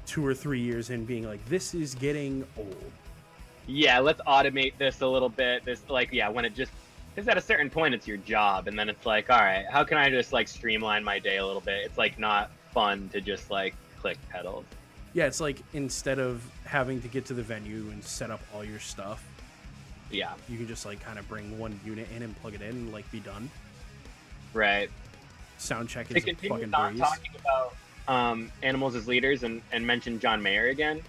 2 or 3 years in being like, this is getting old. Yeah, let's automate this a little bit. This like, when it just, because at a certain point it's your job, and then it's like, all right, how can I just like streamline my day a little bit? It's like not fun to just like click pedals. Yeah, it's like instead of having to get to the venue and set up all your stuff, you can just like kind of bring one unit in and plug it in and like be done. Right. Sound check is a fucking breeze. Talking about animals as leaders and mention John Mayer again.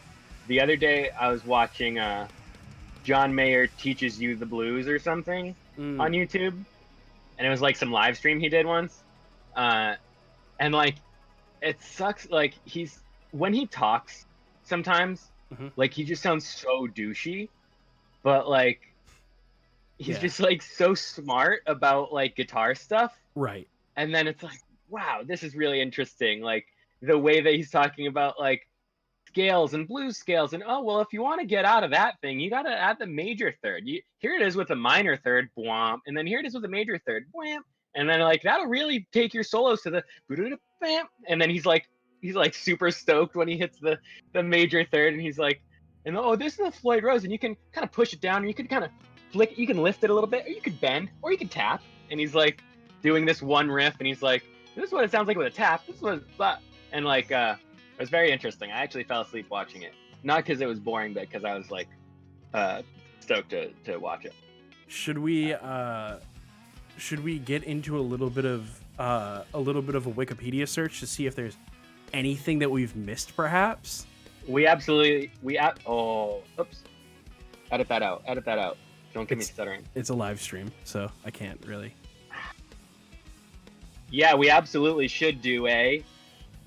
The other day I was watching John Mayer Teaches You the Blues or something on YouTube, and it was like some live stream he did once, and like it sucks, like when he talks sometimes like he just sounds so douchey, but like he's just like so smart about like guitar stuff, right? And then it's like, wow, this is really interesting, like the way that he's talking about like scales and blues scales, and oh well, if you want to get out of that thing, you got to add the major third. Here it is with a minor third, bwomp, and then here it is with a major third, bwamp, and then like that'll really take your solos to the bam. And then he's like super stoked when he hits the major third, and he's like, and oh, this is the Floyd Rose, and you can kind of push it down, and you can kind of flick, you can lift it a little bit, or you could bend, or you can tap, and he's like doing this one riff, and he's like, this is what it sounds like with a tap, this is what it's, and like it was very interesting. I actually fell asleep watching it. Not because it was boring, but because I was like stoked to watch it. Should we get into a little bit of a Wikipedia search to see if there's anything that we've missed, perhaps? Oops. Edit that out. Don't get me stuttering. It's a live stream, so I can't really. Yeah, we absolutely should do a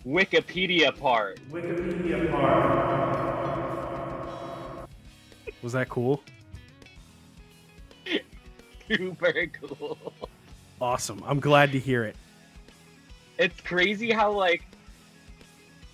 Wikipedia part. Was that cool? Super cool. Awesome. I'm glad to hear it. It's crazy how like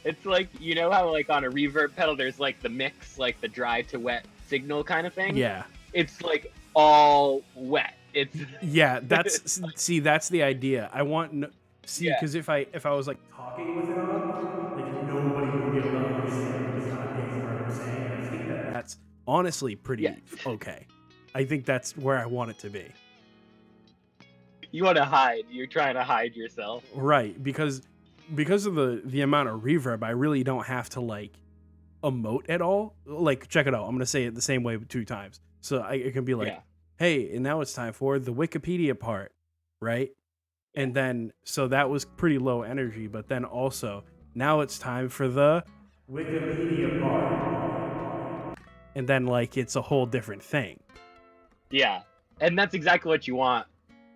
it's like, you know how like on a reverb pedal there's like the mix, like the dry to wet signal kind of thing? Yeah. It's like all wet. It's Yeah, that's see, that's the idea. I want see, yeah, because if I was like talking with it on, like nobody would be able to understand or just kind of ignore what I'm saying, and I think that that's honestly yeah. pretty okay. I think that's where I want it to be. You want to hide. You're trying to hide yourself. Right, because of the amount of reverb, I really don't have to like emote at all. Like, check it out. I'm gonna say it the same way 2 times, so it can be like, Yeah. "Hey, and now it's time for the Wikipedia part," right? And then so that was pretty low energy, but then also now it's time for the Wikipedia part, and then like it's a whole different thing. Yeah. And that's exactly what you want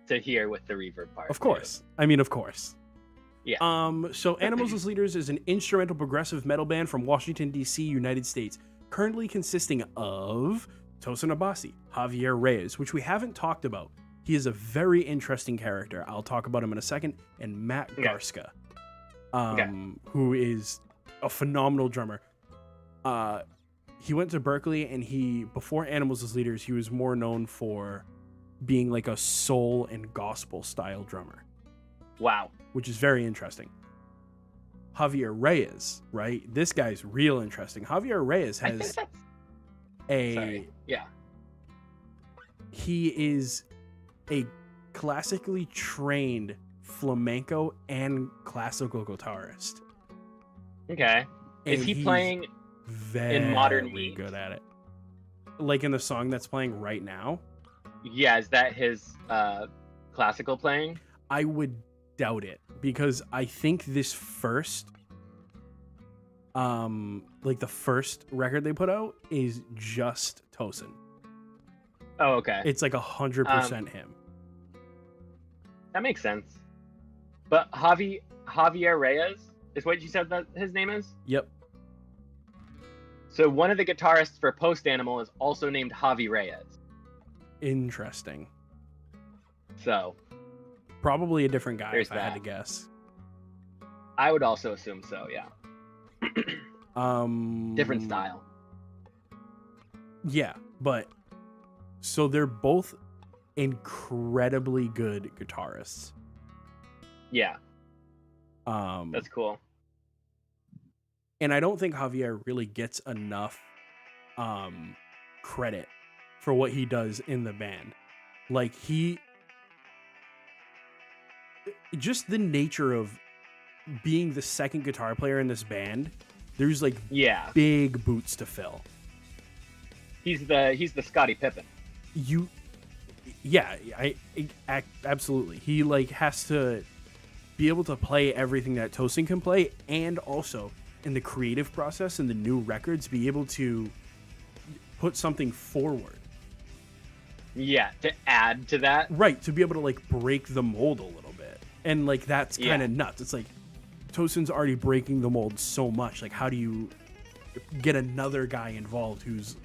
to hear with the reverb part. Of course, I mean, of course. Yeah. So Animals as Leaders is an instrumental progressive metal band from Washington, D.C., United States, currently consisting of Tosin Abasi, Javier Reyes, which we haven't talked about. He is a very interesting character. I'll talk about him in a second. And Matt Garska, who is a phenomenal drummer. He went to Berkeley, and before Animals as Leaders, he was more known for being like a soul and gospel style drummer. Wow. Which is very interesting. Javier Reyes, right? This guy's real interesting. Javier Reyes has Yeah. He is a classically trained flamenco and classical guitarist. Okay. Is And he he's playing in modern very means? good at it? Like in the song that's playing right now? Yeah, is that his classical playing? I would doubt it, because I think this first like the first record they put out is just Tosin. Oh, okay. It's like 100% him. That makes sense. But Javier Reyes is what you said that his name is? Yep. So one of the guitarists for Post Animal is also named Javi Reyes. Interesting. So Probably a different guy there's if I had that. to guess. I would also assume so, yeah. Different style. Yeah, but so they're both incredibly good guitarists. Yeah, that's cool. And I don't think Javier really gets enough credit for what he does in the band. Like, just the nature of being the second guitar player in this band, there's like big boots to fill. He's the Scottie Pippen. Absolutely. He like has to be able to play everything that Tosin can play, and also in the creative process and the new records be able to put something forward. Yeah, to add to that. Right, to be able to like break the mold a little bit. And like that's kind of nuts. It's like Tosin's already breaking the mold so much. Like, how do you get another guy involved who's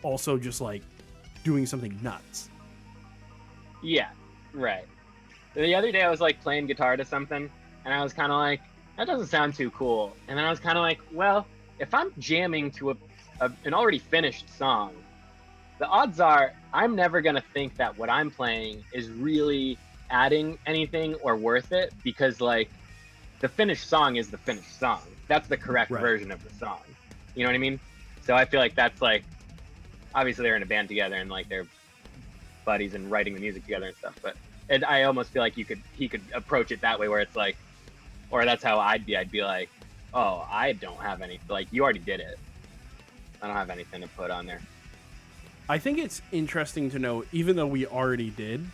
also just like doing something nuts? Yeah, right. The other day I was like playing guitar to something, and I was kind of like, that doesn't sound too cool. And then I was kind of like, well, if I'm jamming to an already finished song, the odds are I'm never going to think that what I'm playing is really adding anything or worth it, because like the finished song is the finished song. That's the correct version of the song. You know what I mean? So I feel like that's like, obviously they're in a band together and like they're buddies and writing the music together and stuff, but I almost feel like he could approach it that way, where it's like, or that's how I'd be like, oh, I don't have any, like, you already did it, I don't have anything to put on there. I think it's interesting to know, even though we already did,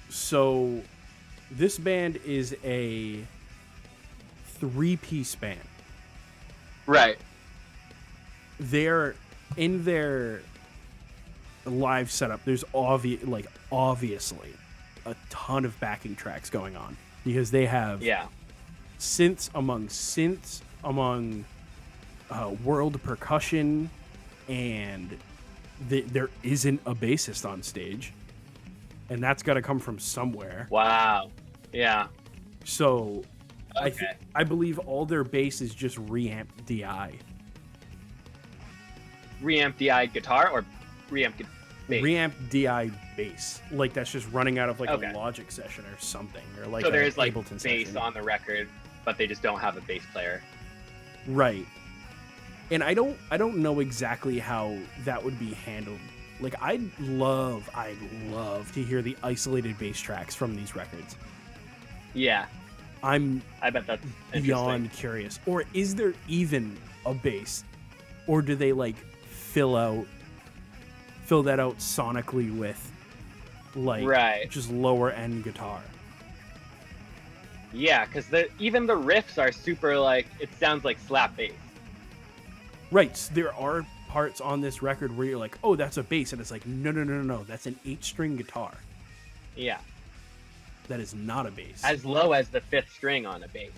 so this band is a 3-piece band. Right. They're in their live setup. There's obviously a ton of backing tracks going on, because they have synths among world percussion, and there isn't a bassist on stage, and that's got to come from somewhere. Wow. Yeah. So I believe all their bass is just reamp DI. Reamp DI guitar or reamp bass? Reamp DI bass. Like that's just running out of like Okay. a Logic session or something, or like So a there is like Ableton bass session. on the record, but they just don't have a bass player. Right. And I don't know exactly how that would be handled. Like I'd love to hear the isolated bass tracks from these records. Yeah, I'm I bet that's interesting. beyond curious. Or is there even a bass? Or do they like fill that out sonically with like Right. just lower end guitar? Yeah, because even the riffs are super like, it sounds like slap bass. Right. So there are parts on this record where you're like, oh, that's a bass, and it's like, no, that's an 8-string guitar. Yeah, That is not a bass. as low as the 5th string on a bass.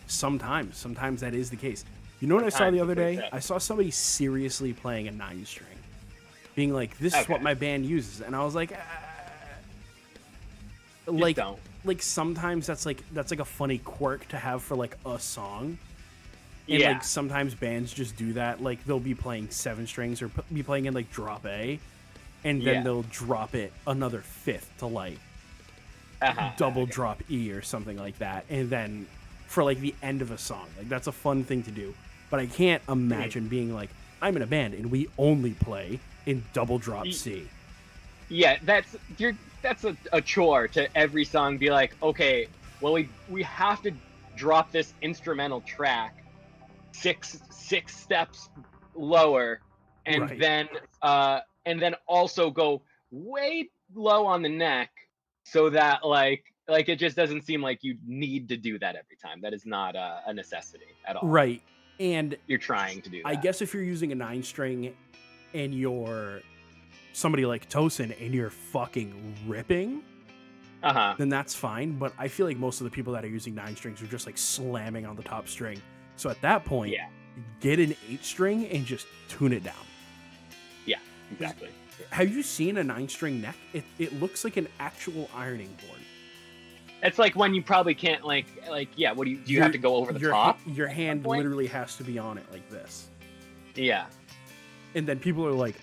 Sometimes that is the case. You know what I saw the Sometimes other it's pretty day? sick. I saw somebody seriously playing a 9-string, being like, "This is Okay. what my band uses," and I was like, Just don't. like sometimes that's like a funny quirk to have for like a song. And Yeah. like sometimes bands just do that. Like they'll be playing 7 strings or be playing in like drop A, and then Yeah. they'll drop it another fifth to like Uh-huh. double drop E or something like that, and then for like the end of a song. Like that's a fun thing to do. But I can't imagine being like, I'm in a band and we only play in double drop C. Yeah, that's a chore to every song. Be like, okay, well we have to drop this instrumental track six steps lower, and Right. then also go way low on the neck, so that like it just doesn't seem like you need to do that every time. That is not a necessity at all. Right. And You're trying to do that. I guess if you're using a 9-string and you're somebody like Tosin and you're fucking ripping, Uh-huh. then that's fine. But I feel like most of the people that are using 9 strings are just like slamming on the top string. So at that point, Yeah. get an 8-string and just tune it down. Yeah, exactly. Have you seen a 9-string neck? It looks like an actual ironing board. It's like when you probably can't like yeah, what do you have to go over the your, top? Your hand point? literally has to be on it like this. Yeah. And then people are like,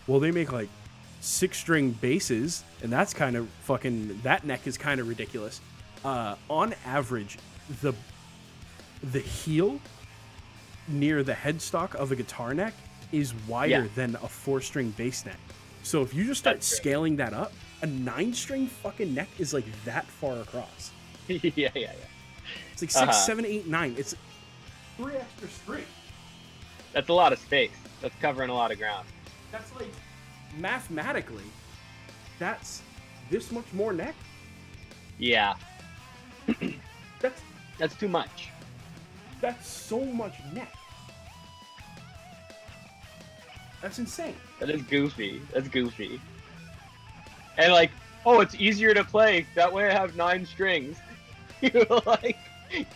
well, they make like 6-string basses, and that's kind of fucking, that neck is kind of ridiculous. On average, the heel near the headstock of a guitar neck is wider Yeah. than a 4-string bass neck. So if you just start That's true. scaling that up, a 9-string fucking neck is like that far across. yeah. It's like 6, Uh-huh. 7, 8, 9. It's 3 extra strings. That's a lot of space. That's covering a lot of ground. That's like, mathematically, that's this much more neck. Yeah. That's That's too much. so much neck. That's insane. That is goofy. That's goofy. And like, oh, it's easier to play. That way I have 9 strings. You like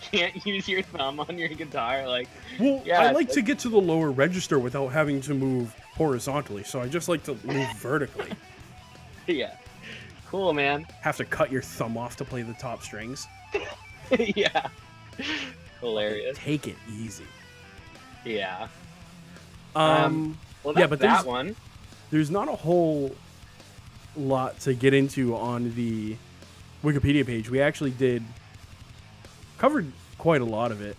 can't use your thumb on your guitar. Like, Well, Yeah, I like to get to the lower register without having to move horizontally, so I just like to move vertically. yeah. Cool, man. Have to cut your thumb off to play the top strings. yeah. Hilarious. Take it easy. Yeah. Um, Well, Yeah, that's but that one. there's not a whole lot to get into on the Wikipedia page. We actually covered quite a lot of it.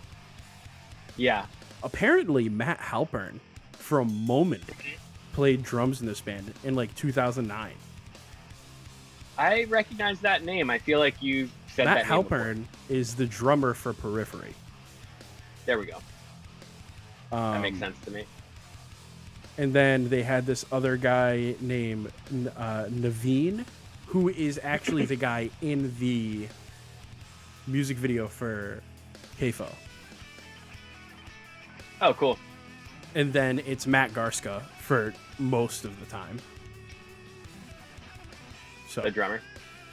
Yeah. Apparently, Matt Halpern from Moment played drums in this band in like 2009. I recognize that name. I feel like you said Matt that name before. Halpern is the drummer for Periphery. There we go. That makes sense to me. And then they had this other guy named Naveen, who is actually the guy in the music video for KFO. Oh, cool. And then it's Matt Garska for most of the time. So The drummer.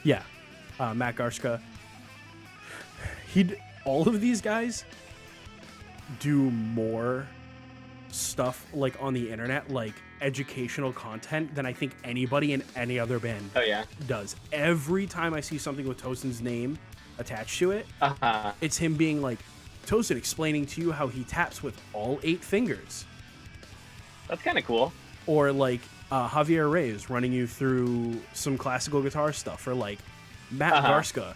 yeah, Matt Garska. All of these guys do more stuff like on the internet, like educational content, than I think anybody in any other band Oh yeah. does. Every time I see something with Tosin's name attached to it, Uh-huh. it's him being like, Tosin explaining to you how he taps with all 8 fingers. That's kind of cool. Or like Javier Reyes running you through some classical guitar stuff, or like Matt Garska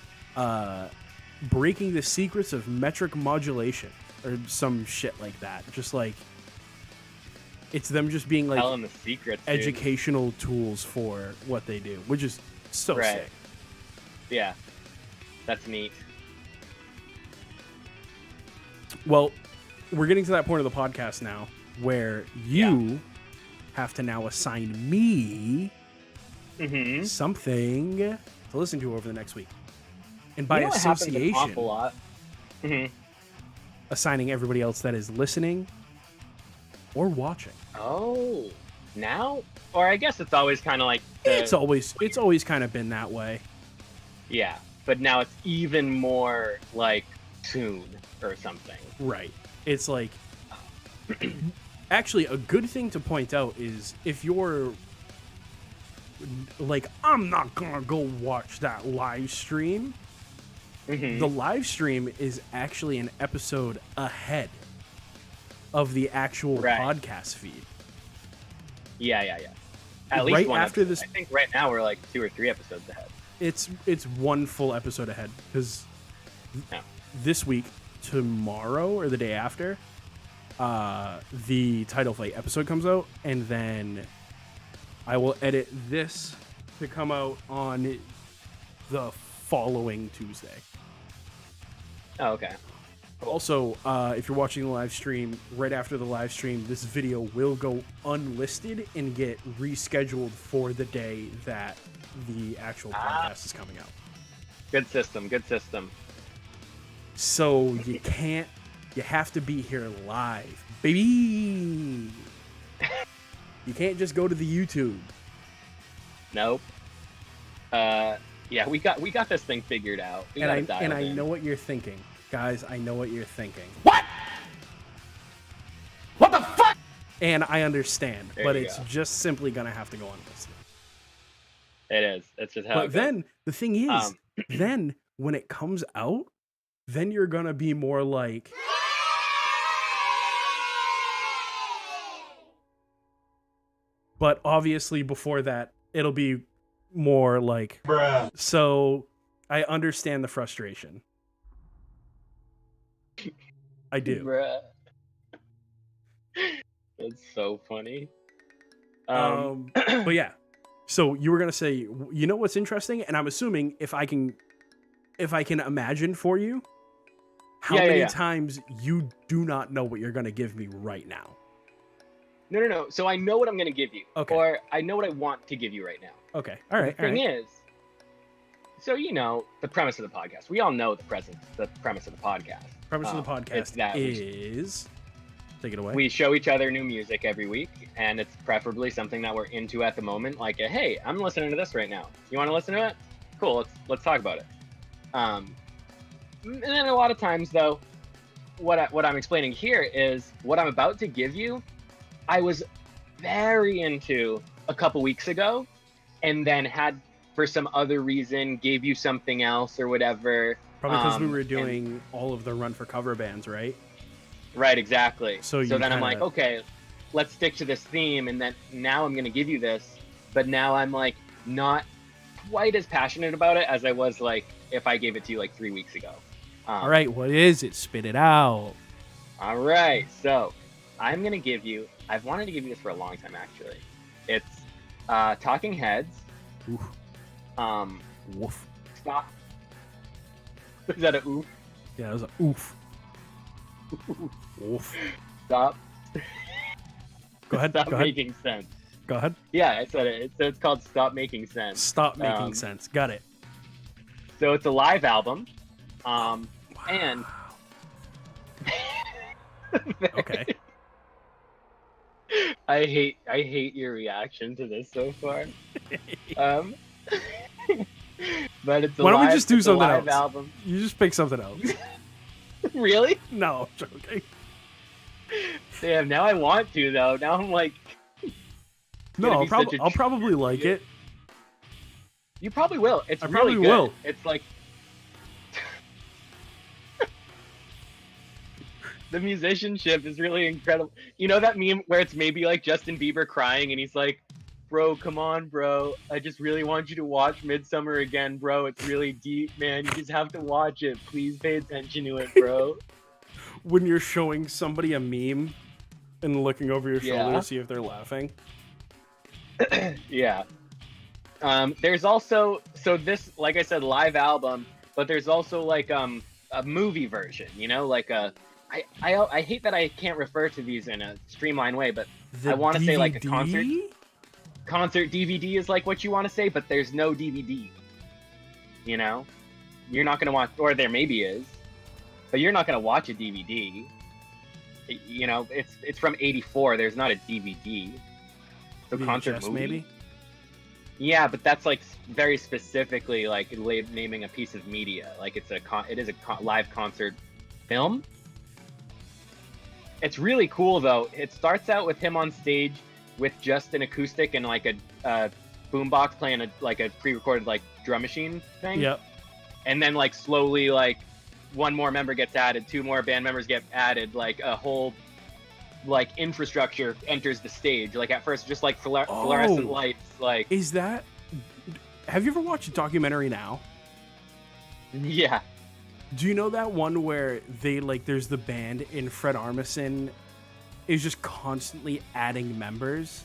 breaking the secrets of metric modulation, or some shit like that. Just like it's them just being like telling the secrets, educational tools for what they do, which is so sick. Yeah, that's neat. Well, we're getting to that point of the podcast now where you have to now assign me something to listen to over the next week. And by association, an awful lot. assigning everybody else that is listening or watching. Oh, now? Or I guess it's always kind of like... It's always kind of been that way. Yeah, but now it's even more like soon or something. Right. It's like... Actually, a good thing to point out is if you're like, I'm not gonna go watch that live stream. The live stream is actually an episode ahead of the actual podcast feed. Yeah. At least right one after episode. this, I think right now we're like 2 or 3 episodes ahead. It's one full episode ahead because this week, tomorrow or the day after, the Title Fight episode comes out, and then I will edit this to come out on the following Tuesday. Oh, okay. Also, if you're watching the live stream, right after the live stream, this video will go unlisted and get rescheduled for the day that the actual podcast is coming out. Good system. So you have to be here live, baby. You can't just go to the YouTube. Nope. Yeah, we got this thing figured out. I know what you're thinking. Guys, I know what you're thinking. What the fuck? And I understand, but it's go. just simply gonna have to go unlisted. It is. It's just how But it goes. then the thing is, then when it comes out, then you're gonna be more like, but obviously before that, it'll be more like, bruh. So I understand the frustration. I do. Bruh. That's so funny. But yeah. So you were gonna say, you know what's interesting, and I'm assuming if I can imagine for you, how many times you do not know what you're gonna give me right now. No. So I know what I'm gonna give you, or I know what I want to give you right now. Okay. All right. The thing is, so you know the premise of the podcast. We all know the premise of the podcast. Premise of the podcast is. Take it away. We show each other new music every week, and it's preferably something that we're into at the moment. Like, hey, I'm listening to this right now. You want to listen to it? Cool. Let's talk about it. And then a lot of times, though, what I'm explaining here is what I'm about to give you. I was very into a couple weeks ago, and then had for some other reason gave you something else or whatever. Probably because we were doing all of the Run for Cover bands, right? Right, exactly. So then I'm like, okay, let's stick to this theme, and then now I'm going to give you this, but now I'm like not quite as passionate about it as I was like if I gave it to you like 3 weeks ago. All right, what is it? Spit it out. All right, so I'm going to give you, I've wanted to give you this for a long time actually. It's Talking Heads. Oof. Woof. Stop. Is that a oof? Yeah, it was a oof. Oof. Stop. Go ahead. Stop making sense. Go ahead. Yeah, I said it. It's called Stop Making Sense. Stop Making Sense. Got it. So it's a live album. And okay. I hate your reaction to this so far. But it's a Why don't live, we just do something live else? Album. You just pick something else. Really? No, I'm joking. Damn, now I want to though. Now I'm like, no, I'll probably like it. You probably will. It's I really probably good. will. It's like the musicianship is really incredible. You know that meme where it's maybe like Justin Bieber crying and he's like, bro, come on, bro. I just really want you to watch Midsummer again, bro. It's really deep, man. You just have to watch it. Please pay attention to it, bro. When you're showing somebody a meme and looking over your shoulder Yeah. to see if they're laughing. Yeah. There's also, so this, like I said, live album, but there's also like a movie version, you know, like I hate that I can't refer to these in a streamlined way, but I want to say like a concert DVD is like what you want to say, but there's no DVD. You know, you're not gonna watch, or there maybe is, but you're not gonna watch a DVD. You know, it's from '84. There's not a DVD. So concert movie, maybe. Yeah, but that's like very specifically like naming a piece of media. Like it is a live concert film. It's really cool though. It starts out with him on stage with just an acoustic and like a boombox playing a pre-recorded like drum machine thing. Yep. And then like slowly like one more member gets added, two more band members get added, like a whole like infrastructure enters the stage. Like at first just like fluorescent lights. Like is that? Have you ever watched Documentary Now? Yeah. Do you know that one where they like there's the band and Fred Armisen is just constantly adding members?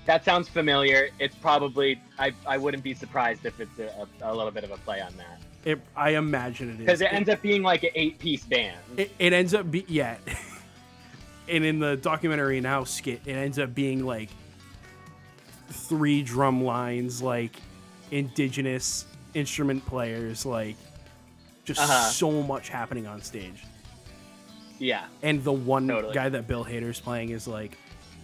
That sounds familiar. It's probably I wouldn't be surprised if it's a little bit of a play on that. I imagine it is. Because it ends up being like an 8-piece band. It ends up yeah. And in the Documentary Now skit, it ends up being like 3 drum lines, like indigenous instrument players, like just so much happening on stage. Yeah. And the one guy that Bill Hader's playing is like,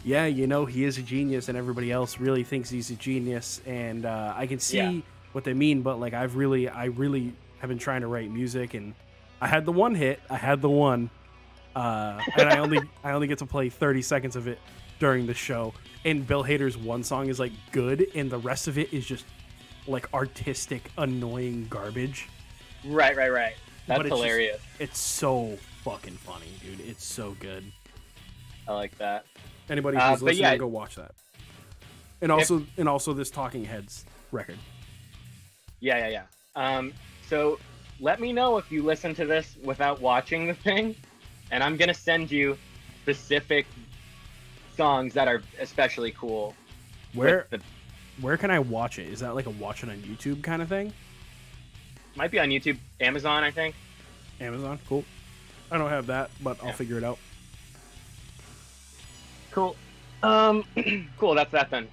yeah, you know, he is a genius and everybody else really thinks he's a genius. And I can see what they mean, but like I really have been trying to write music and I had the one hit. I had the one. And I only get to play 30 seconds of it during the show. And Bill Hader's one song is like good and the rest of it is just like artistic, annoying garbage. Right. That's hilarious. It's so fucking funny, dude. It's so good. I like that. Anybody who's listening, go watch that. And also this Talking Heads record. Yeah. So let me know if you listen to this without watching the thing, and I'm gonna send you specific songs that are especially cool. Where can I watch it? Is that like a watch it on YouTube kind of thing? Might be on YouTube, Amazon, I think. Amazon, cool. I don't have that, but I'll figure it out. Cool. Cool. That's that then.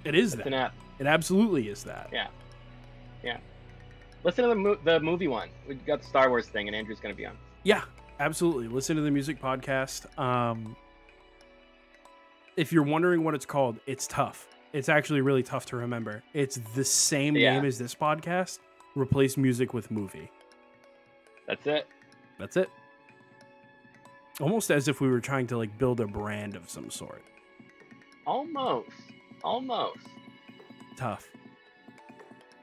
It is that's that. An app. It absolutely is that. Yeah. Listen to the movie one. We got the Star Wars thing, and Andrew's gonna be on. Yeah, absolutely. Listen to the music podcast. If you're wondering what it's called, it's tough. It's actually really tough to remember. It's the same name as this podcast. Replace music with movie. That's it. That's it. Almost as if we were trying to like build a brand of some sort. Almost. Tough.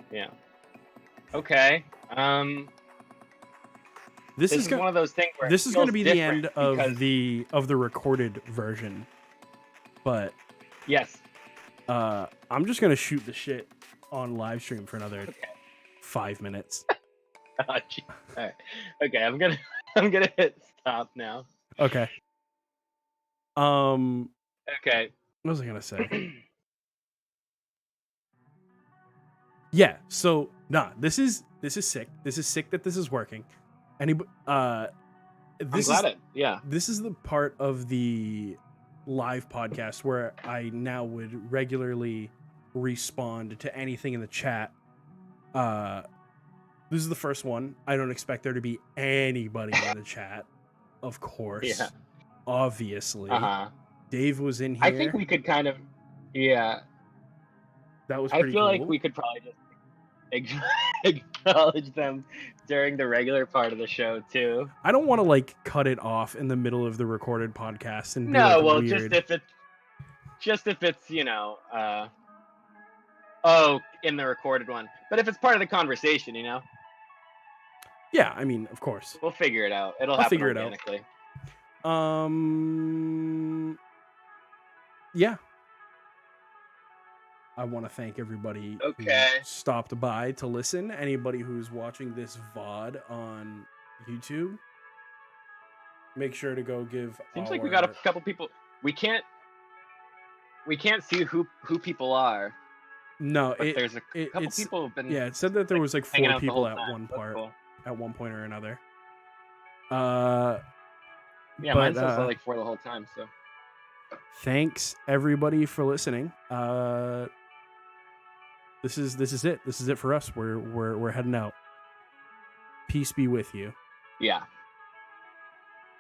Yeah. Okay. This is one of those things where this is going to be the end of because... the recorded version. But yes. I'm just going to shoot the shit on live stream for another 5 minutes. Oh, geez. All right. Okay, I'm gonna hit stop now. Okay. Okay. What was I gonna say? Yeah. So this is sick. This is sick that this is working. I'm glad it. Yeah. This is the part of the live podcast where I now would regularly respond to anything in the chat. This is the first one. I don't expect there to be anybody in the chat, of course. Yeah. Obviously. Dave was in here. I think we could kind of, That was pretty cool. I feel like we could probably just acknowledge them during the regular part of the show too. I don't want to like cut it off in the middle of the recorded podcast and be weird. just if it's in the recorded one. But if it's part of the conversation, Yeah, I mean, of course. We'll figure it out. I'll happen organically. Yeah. I want to thank everybody Okay. who stopped by to listen. Anybody who's watching this VOD on YouTube, make sure to go give Seems like we got a couple people. We can't see who people are. No, But there's a couple it's people who've been. Yeah, it said that there was like hanging 4 out the people whole at time. That's cool. at one point or another. Yeah, mine says like 4 the whole time. So thanks everybody for listening. This is it. This is it for us. We're heading out. Peace be with you. Yeah.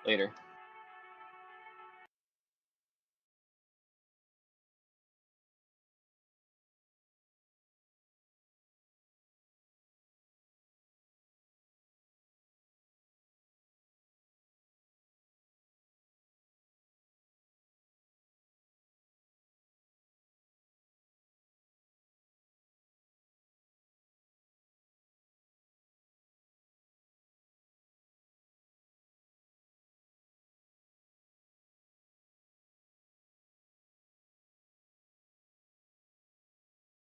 Later.